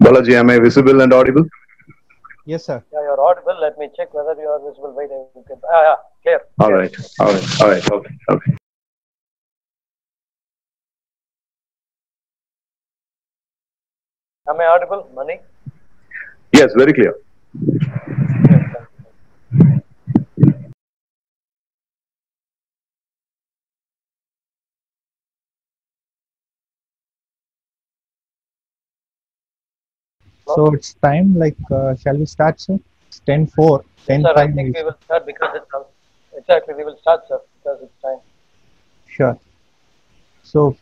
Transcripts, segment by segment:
Balaji, am I visible and audible? Yes, sir. Yeah, you're audible. Let me check whether you are visible. Wait, you can. Yeah, clear. All Clear. right, all right, all right, okay, okay. Am I audible, Mani? Yes, very clear. Yes, thank you. So it's time, shall we start, sir? It's 10:04, Yes, sir. I 10:05 think maybe. we will start because it's exactly. We will start, sir, because it's time. Sure. So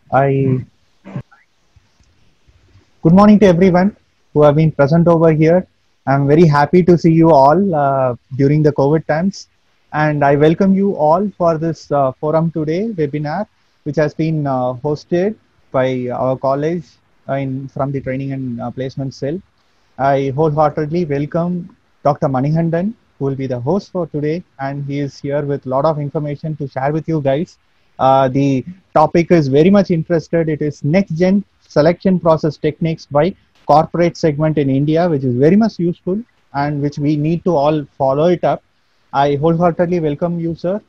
good morning to everyone who have been present over here. I'm very happy to see you all during the COVID times. And I welcome you all for this forum today webinar, which has been hosted by our college from the training and placement cell. I wholeheartedly welcome Dr. Manihandan, who will be the host for today, and he is here with a lot of information to share with you guys. The topic is very much interested. It is next gen selection process techniques by corporate segment in India, which is very much useful and which we need to all follow it up. I wholeheartedly welcome you, sir.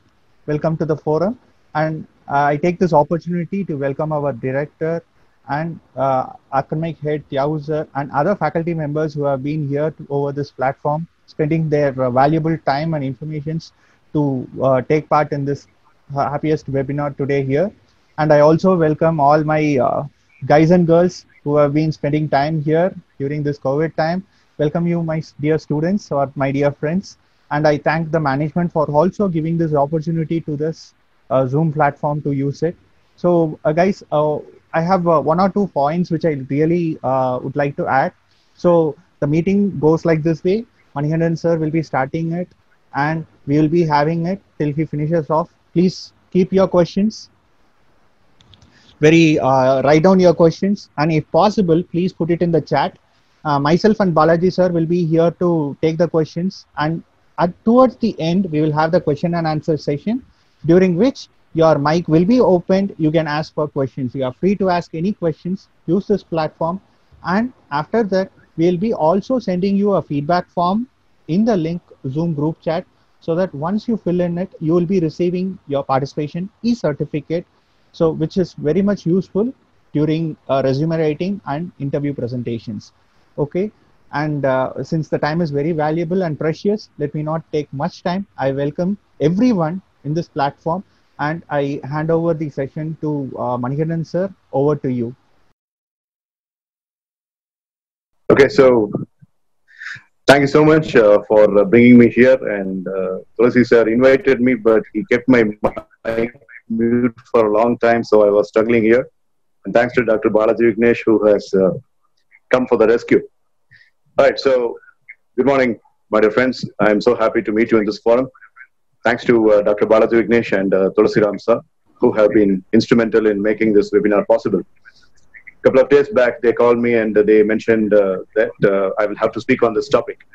Welcome to the forum. And I take this opportunity to welcome our director and academic head Tiauzer and other faculty members who have been here over this platform, spending their valuable time and informations to take part in this happiest webinar today here. And I also welcome all my guys and girls who have been spending time here during this COVID time. Welcome you, my dear students or my dear friends. And I thank the management for also giving this opportunity to this Zoom platform to use it. So guys, I have one or two points which I really would like to add. So the meeting goes like this way. Manihandan sir will be starting it and we will be having it till he finishes off. Please keep your questions write down your questions, and if possible please put it in the chat. Myself and Balaji sir will be here to take the questions, and towards the end we will have the question and answer session, during which your mic will be opened. You can ask for questions. You are free to ask any questions. Use this platform, and after that we will be also sending you a feedback form in the link Zoom group chat, so that once you fill in it you will be receiving your participation e-certificate, so which is very much useful during resume writing and interview presentations. Okay, and since the time is very valuable and precious, let me not take much time. I welcome everyone in this platform, and I hand over the session to Manikandan sir. Over to you. Okay, so thank you so much for bringing me here. And Tulasi sir invited me, but he kept my mic mute for a long time, so I was struggling here. And thanks to Dr. Balaji Vignesh, who has come for the rescue. All right, so good morning, my dear friends. I'm so happy to meet you in this forum. Thanks to Dr. Balaji Vignesh and Tulasi Ram sir, who have been instrumental in making this webinar possible. A couple of days back, they called me and they mentioned that I will have to speak on this topic.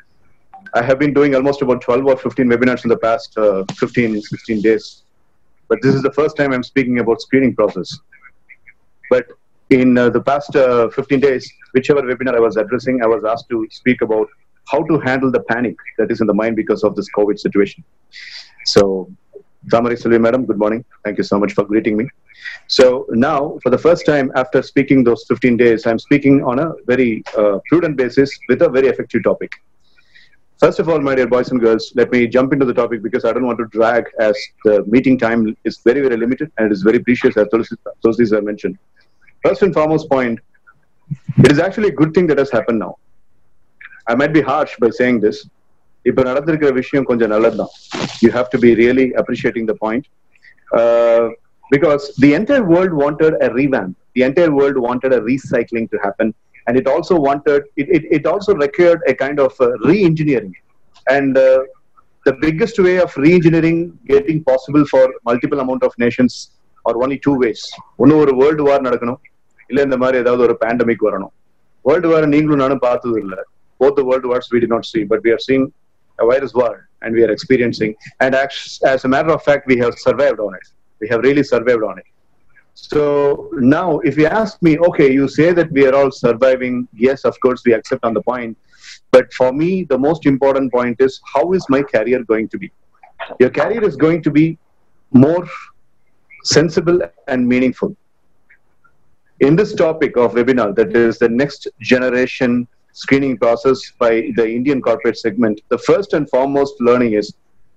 I have been doing almost about 12 or 15 webinars in the past 15, 16 days. But this is the first time I'm speaking about screening process. But in the past 15 days, whichever webinar I was addressing, I was asked to speak about how to handle the panic that is in the mind because of this COVID situation. So, Tamari Selvi madam, good morning. Thank you so much for greeting me. So now, for the first time after speaking those 15 days, I'm speaking on a very prudent basis with a very effective topic. First of all, my dear boys and girls, let me jump into the topic because I don't want to drag, as the meeting time is very, very limited and it is very precious, as Tulsi sir mentioned. First and foremost point, it is actually a good thing that has happened now. I might be harsh by saying this. இப்போ நடந்திருக்கிற விஷயம் கொஞ்சம் நல்லதுதான். You have to be really appreciating the point. Because the entire world wanted a revamp. The entire world wanted a recycling to happen. And it also wanted, it also required a kind of re-engineering. And the biggest way of re-engineering getting possible for multiple amount of nations are only two ways. One, ஒரு world war நடக்கணும், இல்ல இந்த மாதிரி ஏதாவது ஒரு pandemic வரணும். World war நீங்களும் நானும் பார்த்தது இல்ல. Both the world wars we did not see, but we are seeing a virus war and we are experiencing. And as a matter of fact, we have survived on it. We have really survived on it. So now, if you ask me, okay, you say that we are all surviving. Yes, of course, we accept on the point. But for me, the most important point is, how is my career going to be? Your career is going to be more sensible and meaningful. In this topic of webinar, that is the next generation screening process by the Indian corporate segment, the first and foremost learning is,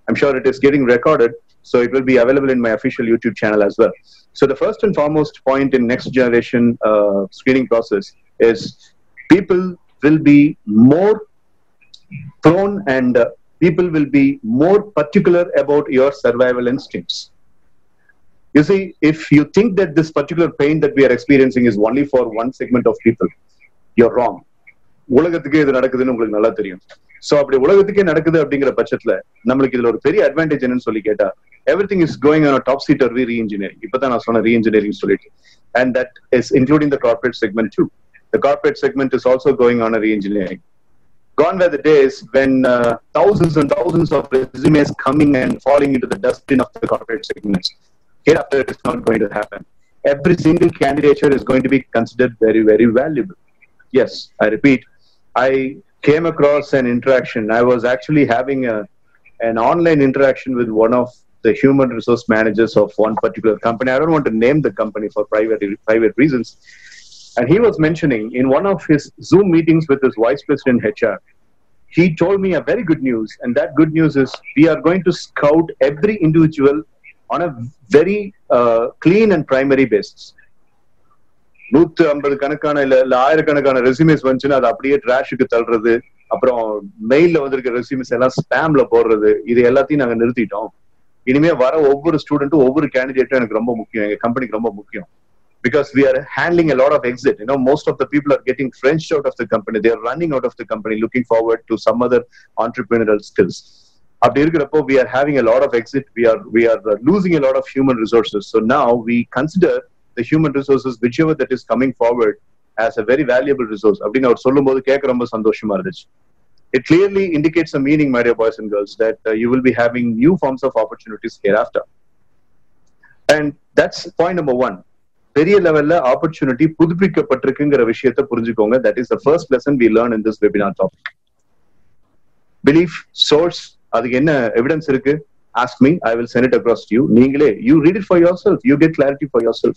I'm sure it is getting recorded, so it will be available in my official YouTube channel as well. So the first and foremost point in next generation screening process is people will be more prone and people will be more particular about your survival instincts. You see, if you think that this particular pain that we are experiencing is only for one segment of people, you're wrong. உலகத்துக்கே இது நடக்குதுன்னு உங்களுக்கு நல்லா தெரியும். So அப்படி உலகத்துக்கே நடக்குது அப்படிங்கிற பட்சத்துல நம்மளுக்கு இதுல ஒரு பெரிய அட்வான்டேஜ் என்னன்னு சொல்லி கேட்டா, everything is going on a topsy-turvy re-engineering. இப்பதான் நான் சொன்ன re-engineering சொல்லிட்டு, and that is including the corporate segment too. The corporate segment is also going on a re-engineering. Gone were the days when thousands and thousands of resumes coming and falling into the dustbin of the corporate segments. Hereafter, it is not going to happen. Every single candidature is going to be considered very, very valuable. Yes, I repeat, I came across an interaction. I was actually having an online interaction with one of the human resource managers of one particular company. I don't want to name the company for private reasons. And he was mentioning in one of his Zoom meetings with his vice president HR, he told me a very good news. And that good news is we are going to scout every individual on a very clean and primary basis. 150 கணக்கான இல்ல ஆயிரக்கணக்கான ரெஸ்யூமேஸ் வந்துச்சுன்னா அது அப்படியே ட்ராஷுக்கு தள்ளுறது, அப்புறம் மெயில்ல வந்திருக்க ரெஸ்யூமேஸ் எல்லாம் ஸ்பேம்ல போடுறது, இது எல்லாத்தையும் நாங்க நிறுத்திட்டோம். இனிமே வர ஒவ்வொரு ஸ்டூடெண்ட்டும் ஒவ்வொரு கேண்டிடேட்டும் எனக்கு ரொம்ப முக்கியம், எங்க கம்பெனிக்கு ரொம்ப முக்கியம். Because we are handling a lot of exit. You know, most of the people are getting frenched out of the company. They are running out of the company, looking forward to some other entrepreneurial skills. அப்படி இருக்கிறப்போ we are having a lot of exit. We are losing a lot of human resources. So now we consider the human resources, whichever that is coming forward, as a very valuable resource. அப்படின்னு அவர் சொல்லும்போது கேட்க ரொம்ப சந்தோஷமா இருந்துச்சு. It clearly indicates a meaning, my dear boys and girls, that you will be having new forms of opportunities hereafter. And that's point number one. பெரிய லெவல்ல opportunity புதுப்பிக்கப்பட்டிருக்குங்கிற விஷயத்தை புரிஞ்சுக்கோங்க. That is the first lesson we learn in this webinar topic. Belief, source, அதுக்கு என்ன evidence இருக்கு? Ask me, I will send it across to you. நீங்களே you read it for yourself, you get clarity for yourself.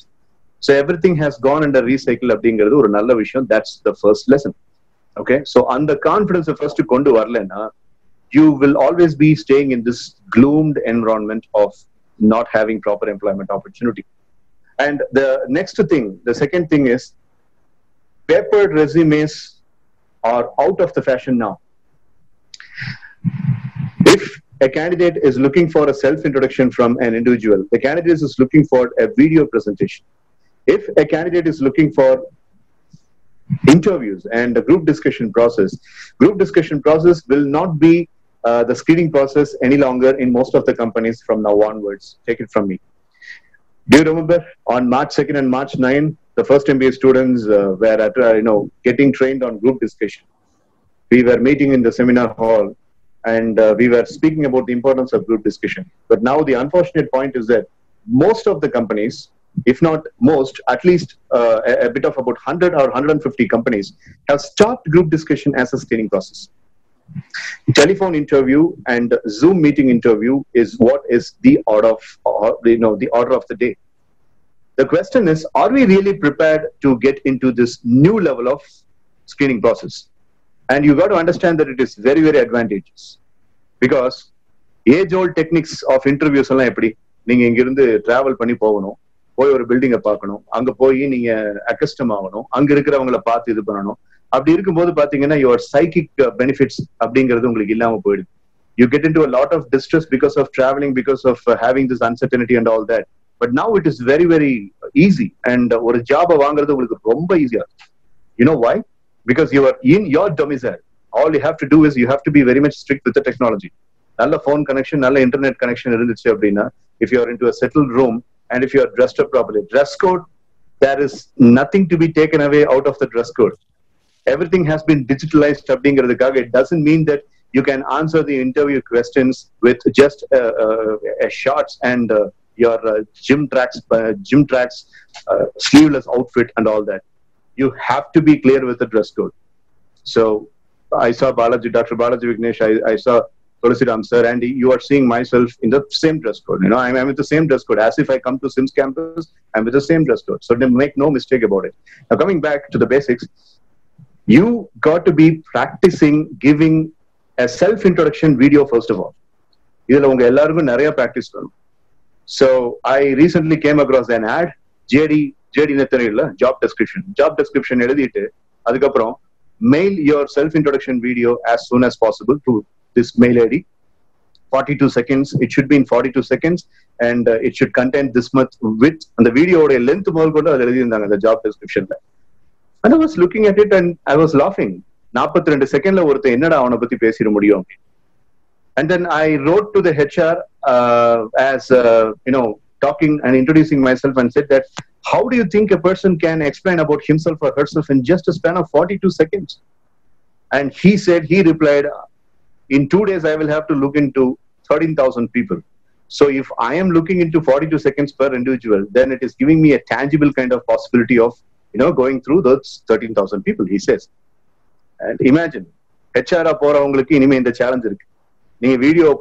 So everything has gone under recycle அப்படிங்கிறது ஒரு நல்ல விஷயம். That's the first lesson. Okay, so அந்த confidence first கொண்டு வரலன்னா you will always be staying in this gloomed environment of not having proper employment opportunity. And the next thing, the second thing is, papered resumes are out of the fashion now. If a candidate is looking for a self-introduction from an individual, the candidate is looking for a video presentation. If a candidate is looking for interviews and a group discussion process will not be the screening process any longer in most of the companies from now onwards. Take it from me. Do you remember on March 2nd and March 9th, the first MBA students were at, getting trained on group discussion. We were meeting in the seminar hall and we were speaking about the importance of group discussion. But now the unfortunate point is that most of the companies, if not most, at least a bit of about 100 or 150 companies have stopped group discussion as a screening process. Telephone interview and Zoom meeting interview is what is the order of the day. The question is, are we really prepared to get into this new level of screening process? And you got to understand that it is very, very advantageous, because age-old techniques of interviews எல்லாம் எப்படி, நீங்க இங்க இருந்து travel பண்ணி போகணும், போய் ஒரு பில்டிங்கை பார்க்கணும், அங்க போய் நீங்க அக்கஸ்டம் ஆகணும், அங்க இருக்கிறவங்களை பார்த்து இது பண்ணணும். அப்படி இருக்கும்போது பாத்தீங்கன்னா your psychic benefits அப்படிங்கிறது உங்களுக்கு இல்லாம போயிடுது. You get into a lot of distress because of traveling, because of having this uncertainty and all that. But now it is very, very easy, and ஒரு ஜாபை வாங்குறது உங்களுக்கு ரொம்ப ஈஸியா. You know why? Because you are in your domicile. All you have to do is you have to be very much strict with the technology. நல்ல phone connection, நல்ல internet connection இருந்துச்சு அப்படின்னா, if you are into a settled room and if you are dressed up properly, dress code, there is nothing to be taken away out of the dress code. Everything has been digitalized அப்படிங்கிறதுக்காக it doesn't mean that you can answer the interview questions with just a shorts and your gym tracks, sleeveless outfit and all that. You have to be clear with the dress code. So I saw Balaji, Dr. Balaji Vignesh, I saw Tulsiram sir, and you are seeing myself in the same dress code. You know, I'm with the same dress code. As if I come to SIMS campus, I'm with the same dress code. So make no mistake about it. Now coming back to the basics, you got to be practicing giving a self-introduction video first of all. Practice. So I recently came across an ad, JD job description. Job description mail your self-introduction video as soon as possible to this mail ID. 42 seconds. It should be in 42 seconds, and it should contain this much width. And the video length the job description. And I was looking at it and I was laughing. 42 seconds and then I wrote to the HR as talking and introducing myself and said that, how do you think a person can explain about himself or herself in just a span of 42 seconds? And he replied, in 2 days, I will have to look into 13,000 people. So if I am looking into 42 seconds per individual, then it is giving me a tangible kind of possibility of, going through those 13,000 people, he says. And imagine, HR in the challenge. Video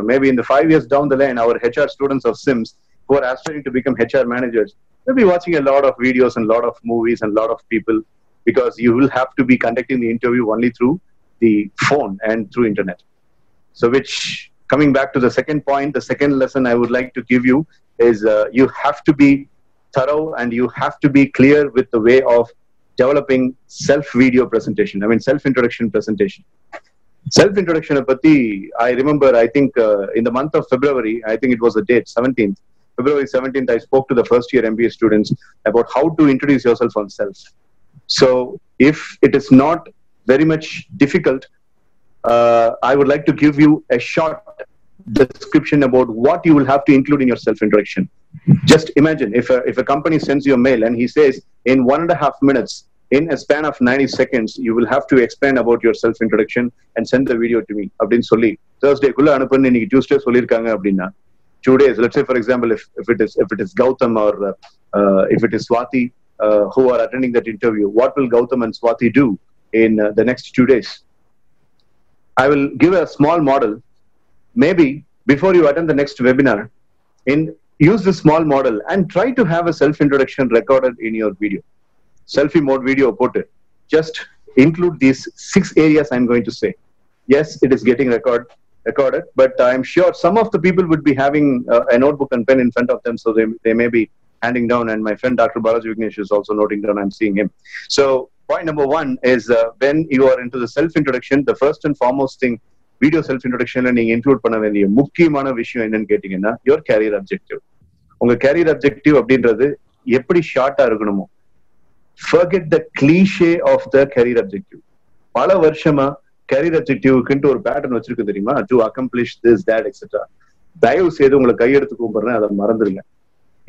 maybe in the 5 years down the line, our HR students of SIMS who are aspiring to become HR managers, they'll be watching a lot of videos and a lot of movies and a lot of people, because you will have to be conducting the interview only through the phone and through internet. So coming back to the second point, the second lesson I would like to give you is you have to be thorough and you have to be clear with the way of developing self-video presentation. I mean, self-introduction presentation. Self-introduction, I remember, I think in the month of February, I think it was the date, February 17th, I spoke to the first year MBA students about how to introduce yourself on self. So if it is not very much difficult, I would like to give you a short description about what you will have to include in your self-introduction. Just imagine if a company sends you a mail and he says, in 1.5 minutes, in a span of 90 seconds, you will have to explain about your self-introduction and send the video to me. Thursday, Tuesday, 2 days. Let's say, for example, if it is Gautam or if it is Swati who are attending that interview, what will Gautam and Swati do in the next 2 days? I will give a small model. Maybe before you attend the next webinar, use this small model and try to have a self-introduction recorded in your video. Selfie mode video, put it. Just include these 6 areas I'm going to say. Yes, it is getting recorded, but I'm sure some of the people would be having a notebook and pen in front of them, so they may be handing down, and my friend Dr. Balaji Vignesh is also noting down, I'm seeing him. So point number 1 is when you are into the self-introduction, the first and foremost thing, video self-introduction and include your career objective. Your career objective எப்படி ஷார்ட்டா இருக்கணுமோ. Forget the cliche of the career objective. பல வருஷமா career objectiveக்குன்ட்டு ஒரு pattern வச்சிருக்கு தெரியுமா, to accomplish this, that, etc. தயவு செய்து உங்களை கையெடுத்து கூப்பிடுறேன், அதை மறந்துடுங்க.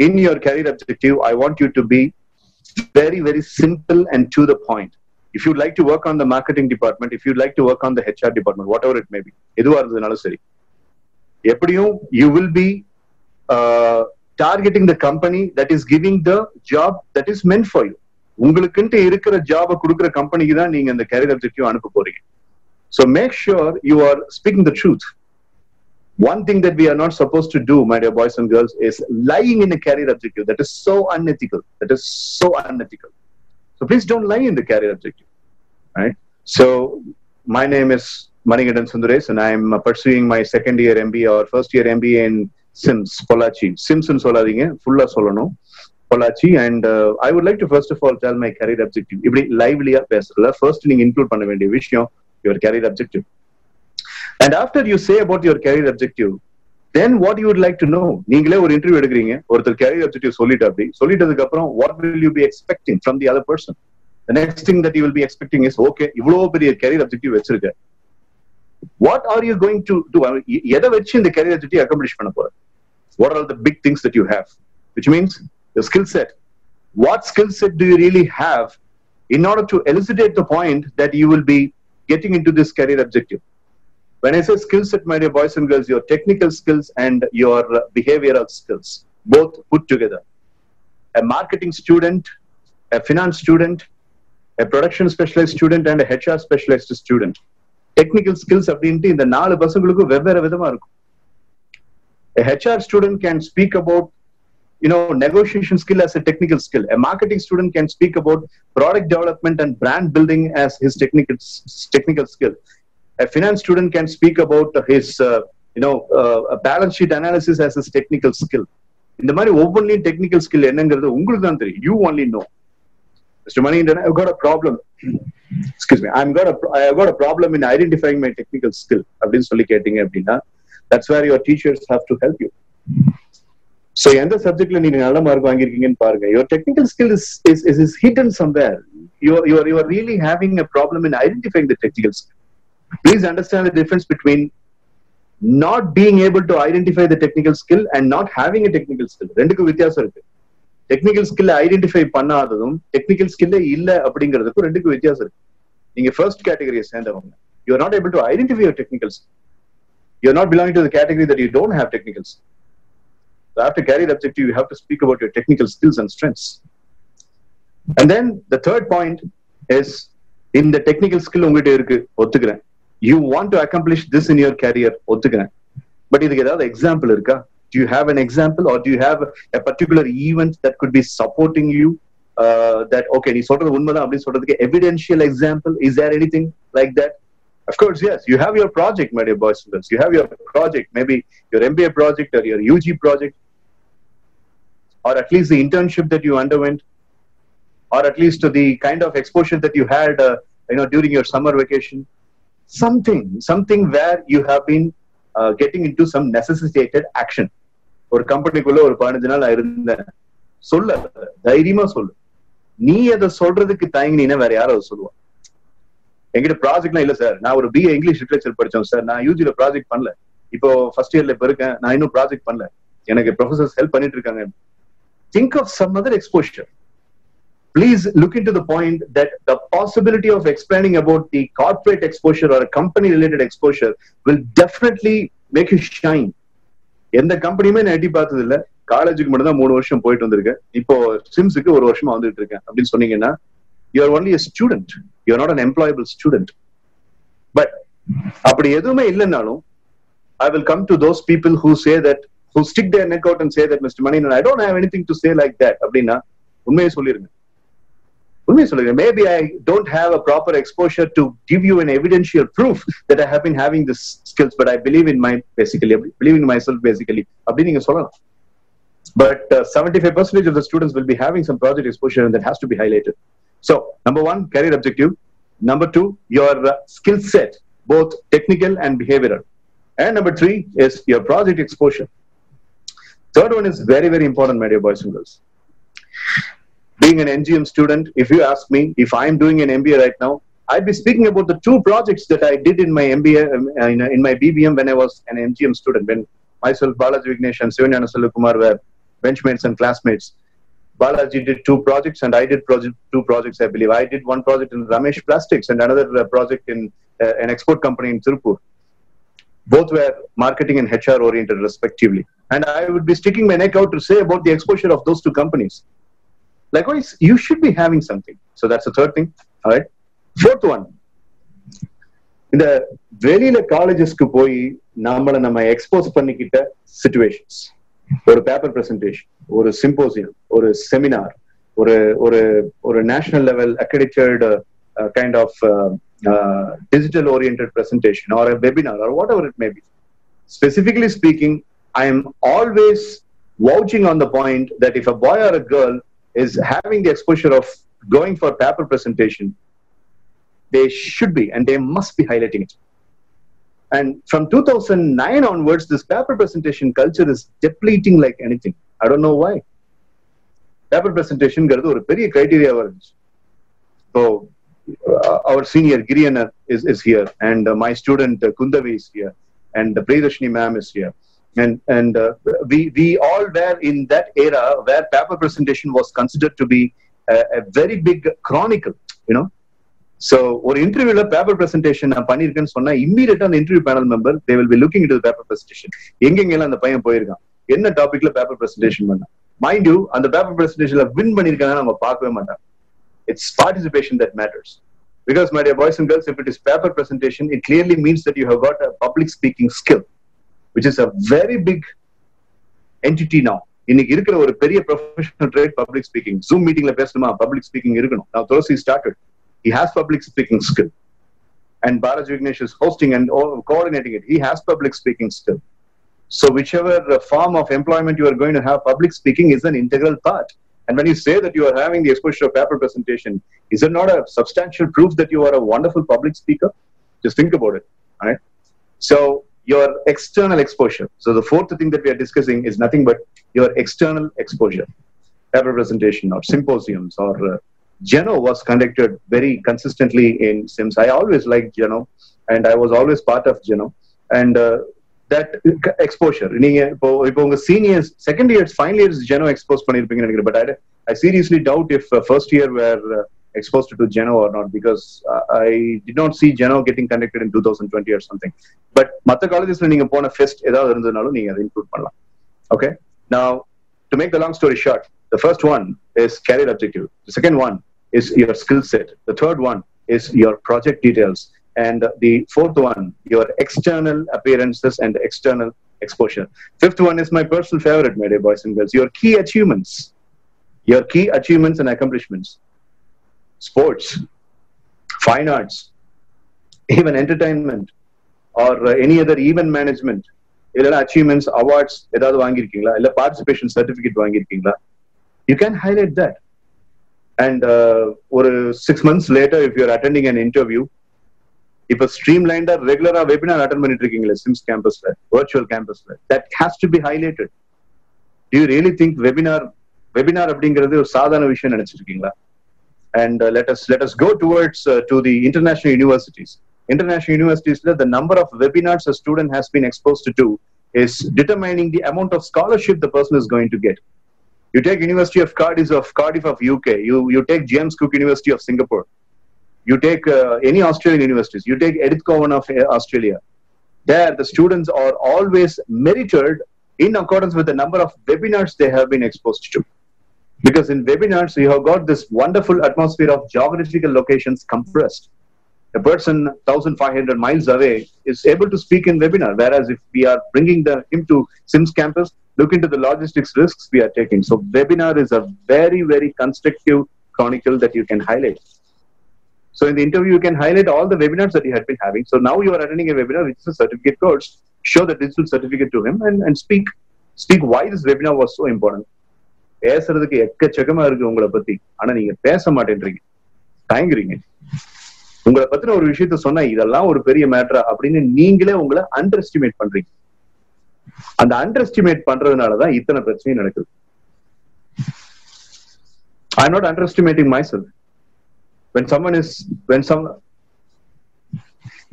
In your career objective, I want you to be very, very simple and to the point. If you'd like to work on the marketing department, if you'd like to work on the HR department, whatever it may be, எதுவா இருந்ததுனாலும் சரி, எப்படியும் you will be targeting the company that is giving the job that is meant for you. உங்களுக்குன்ட்டு இருக்கிற ஜாபை கொடுக்குற கம்பெனிக்கு தான் நீங்க அந்த கேரியர் அப்ஜெக்டிவ் அனுப்ப போறீங்க. So make sure you are speaking the truth. One thing that we are not supposed to do, my dear boys and girls, is lying in a career objective. That is so unethical. So please don't lie in the career objective, right? So my name is Manigandan Sundaresh, and I am pursuing my second year MBA or first year MBA in SIMS, Pollachi. SIMS and soladinga, fulla solano. Pollachi, and I would like to first of all tell my career objective. If lively first thing include panna vendiya vishayam, your career objective. And after you say about your career objective, then what you would like to know? நீங்களே ஒரு interview எடுக்கிறீங்க, ஒருத்தர் career objective சொல்லிட்டதுக்கு அப்புறம் what will you be expecting from the other person? The next thing that you will be expecting is, okay, இவ்வளவு பெரிய career objective வச்சிருக்க, what are you going to do? எதை வச்சு இந்த career objective accomplish பண்ண போற? What are the big things that you have? Which means your skill set. What skill set do you really have in order to elucidate the point that you will be getting into this career objective? When I say skill set, my dear boys and girls, your technical skills and your behavioral skills, both put together. A marketing student, a finance student, a production specialized student, and a HR specialized student. Technical skills அப்படின்ட்டு இந்த 4 பசங்களுக்கும் வெவ்வேறு விதமா இருக்கும். A HR student can speak about, negotiation skill as a technical skill. A marketing student can speak about product development and brand building as his technical skill. A finance student can speak about his, a balance sheet analysis as his technical skill. இந்த மாதிரி ஒவ்வொன்றிலையும் technical skill என்னங்கிறது உங்களுக்கு தான் தெரியும். You only know. Mr. Manindan, I've got a problem. Excuse me. I've got a problem in identifying my technical skill. அப்படின்னு சொல்லி கேட்டீங்க அப்படின்னா, that's where your teachers have to help you. So எந்த சப்ஜெக்ட்ல நீங்க நல்ல மார்க் வாங்கியிருக்கீங்கன்னு பாருங்க. Your technical skill is hidden somewhere. You are really having a problem in identifying the technical skill. Please understand the difference between not being able to identify the technical skill and not having a technical skill. ரெண்டுக்கும் வித்தியாசம் இருக்கு. Technical ஸ்கில்ல identify பண்ணாததும் technical ஸ்கில்லே இல்ல அப்படிங்கிறதுக்கும் ரெண்டுக்கும் வித்தியாசம் இருக்கு. நீங்க first கேட்டகரியை சேர்ந்தவங்க. You are not able to identify your technical skill. You are not belonging to the category that you don't have technical skill. So after career objective, you have to speak about your technical skills and strengths. And then the third point is, in the technical skill உங்ககிட்ட இருக்கு, ஒத்துக்கிறேன். You want to accomplish this in your career, ஒத்துக்கிறேன். But இதுக்கு ஏதாவது example இருக்கா? Do you have an example, or do you have a particular event that could be supporting you? That okay, நீ சொல்றது உண்மைதான் அப்படின்னு சொல்றதுக்கு evidential example? Is there anything like that? Of course, yes. You have your project, my dear boys and girls. You have your project, maybe your MBA project or your UG project, or at least the internship that you underwent, or at least the kind of exposure that you had, during your summer vacation. Something where you have been getting into some necessitated action. ஒரு கம்பெனிக்குள்ள ஒரு 15 நாள் இருந்தேன். சொல்ல தைரியமா சொல்லு. நீ அதை சொல்றதுக்கு தயங்கினீன்னா வேற யாரும் அதை சொல்லுவா? என்கிட்ட ப்ராஜெக்ட்லாம் இல்ல சார், நான் ஒரு BA இங்கிலீஷ் லிட்ரேச்சர் படிச்சோம் சார், நான் UGல ப்ராஜெக்ட் பண்ணல, இப்போ ஃபர்ஸ்ட் இயர்ல இப்ப இருக்கேன், நான் இன்னும் ப்ராஜெக்ட் பண்ணல, எனக்கு ப்ரொஃபசர்ஸ் ஹெல்ப் பண்ணிட்டு இருக்காங்க. Think of some other exposure. Please look into the point that the possibility of explaining about the corporate exposure or a company related exposure will definitely make you shine. எந்த கம்பெனியுமே நான் எட்டி பார்த்தது இல்ல, காலேஜுக்கு மட்டும் தான் 3 வருஷம் போயிட்டு வந்திருக்கேன், இப்போ சிம்ஸுக்கு 1 வருஷமா வந்துட்டு இருக்கேன் அப்படின்னு சொன்னீங்கன்னா, you are only a student, you are not an employable student. But அப்படி எதுவுமே இல்லைன்னாலும், I will come to those people who stick their neck out and say that, Mr. Manindan, I don't have anything to say like that அப்படின்னா உண்மையை சொல்லிருங்க. Maybe I don't have a proper exposure to give you an evidential proof that I have been having this skills, but I believe in myself basically. அப்படி நீங்க சொல்லலாம். But 75% of the students will be having some project exposure, and that has to be highlighted. So, number 1, career objective. Number 2, your skill set, both technical and behavioral. And number 3 is your project exposure. Third one is very, very important, my dear boys and girls. Being an NGM student, if you ask me, if I'm doing an MBA right now, I'd be speaking about the 2 projects that I did in my MBA, in my BBM when I was an NGM student, when myself, Balaji Vignesh and Sivanyana Selvakumar were benchmates and classmates. Balaji did 2 projects and I did 2 projects, I believe. I did 1 project in Ramesh Plastics and another project in an export company in Tirupur. Both were marketing and HR oriented respectively. And I would be sticking my neck out to say about the exposure of those 2 companies. Likewise, you should be having something. So that's the third thing. All right. Fourth one. இந்த வெளியில காலேஜஸ்க்கு போய் நம்ம expose பண்ணிக்கிட்ட situations, ஒரு paper presentation, ஒரு symposium, ஒரு seminar, ஒரு national level accredited kind of digital oriented presentation or a webinar or whatever it may be. Specifically speaking, I am always vouching on the point that if a boy or a girl is having the exposure of going for paper presentation, they should be and they must be highlighting it. And from 2009 onwards, this paper presentation culture is depleting like anything. I don't know why. Paper presentation garadu oru periya criteria varunchu. So our senior Giriana is here, and my student Kundavi is here, and Priyadashini ma'am is here, and we all were in that era where paper presentation was considered to be a very big chronicle, So ஒரு இன்டர்வியூல paper presentation நான் பண்ணிருக்கேன்னு சொன்னா இம்மீடியட்டா அந்த interview panel member they will be looking into the paper presentation. எங்கெங்கெல்லாம் அந்த பையன் போயிருக்கான், என்ன டாபிக்ல பேப்பர் பிரசன்டேஷன் பண்ணா. மைண்ட் யூ, அந்த பேப்பர் பிரசன்டேஷன்ல வின் பண்ணிருக்காங்க நம்ம பார்க்கவே மாட்டாங்க. It's participation that matters. Because my dear boys and girls, if it is paper presentation, it clearly means that you have got a public speaking skill, which is a very big entity now. இன்னைக்கு இருக்கிற ஒரு பெரிய professional trade public speaking. Zoom மீட்டிங்ல பேசணுமா, public speaking இருக்கணும். Now Tulsi started. He has public speaking skill. And Bharaj Vignesh is hosting and coordinating it. He has public speaking skill. So whichever form of employment you are going to have, public speaking is an integral part. And when you say that you are having the exposure of paper presentation, is it not a substantial proof that you are a wonderful public speaker? Just think about it. All right. So your external exposure. So the fourth thing that we are discussing is nothing but your external exposure. Paper presentation or symposiums or Geno was conducted very consistently in SIMS. I always liked Geno and I was always part of Geno. And that exposure. நீங்க இப்போ உங்க seniors, second years, final years Geno expose பண்ணிருப்பீங்கன்னு நினைக்கிறேன். But I seriously doubt if first year were exposed to Geno or not, because I did not see Geno getting conducted in 2020 or something. But மத்த காலேஜஸ்ல நீங்க போன fest ஏதாவது இருந்ததுனாலும் நீங்க அதை include பண்ணலாம். Okay. Now to make the long story short, the first one is career objective. The second one is your skill set. The third one is your project details. And the fourth one, your external appearances and external exposure. Fifth one is my personal favorite, my dear boys and girls, your key achievements. Your key achievements and accomplishments. Sports, fine arts, even entertainment, or any other event management. Illa achievements, awards, edavadhu vaangirkingla, illa participation certificate vaangirkingla. You can highlight that. And or 6 months later, if you are attending an interview, இப்ப ஸ்ட்ரீம்லைண்டா ரெகுலரா webinar attend பண்ணிட்டு இருக்கீங்களா சிம்ஸ் கேம்பஸ்ல, virtual கேம்பஸ்ல, that has to be highlighted. Do you really think webinar அப்படிங்கிறது ஒரு சாதாரண விஷயம் நினைச்சிருக்கீங்களா? And let us go towards to the international universities. International universities, the number of webinars a student has been exposed to is determining the amount of scholarship the person is going to get. You take University of Cardiff of UK, you take James Cook University of Singapore, you take any Australian universities, you take Edith Cowan of Australia. There, the students are always merited in accordance with the number of webinars they have been exposed to. Because in webinars, you have got this wonderful atmosphere of geographical locations compressed. A person 1,500 miles away is able to speak in webinar, whereas if we are bringing him to SIMS campus, look into the logistics risks we are taking. So webinar is a very, very constructive chronicle that you can highlight. So in the interview, you can highlight all the webinars that you had been having. So now you are attending a webinar, which is a certificate course. Show the digital certificate to him and speak why this webinar was so important. பேசுறதுக்கு எக்கச்சக்கமா இருக்கு உங்களை பத்தி, ஆனா நீங்க பேச மாட்டேன்றீங்க, தயங்குறீங்க. உங்களை பத்தின ஒரு விஷயத்த சொன்னா இதெல்லாம் ஒரு பெரிய மேட்டரா அப்படின்னு நீங்களே உங்களை அண்டர் எஸ்டிமேட் பண்றீங்க. அந்த அண்டர் எஸ்டிமேட் பண்றதுனாலதான் இத்தனை பிரச்சனையும் நடக்குது. I am not under estimating my self.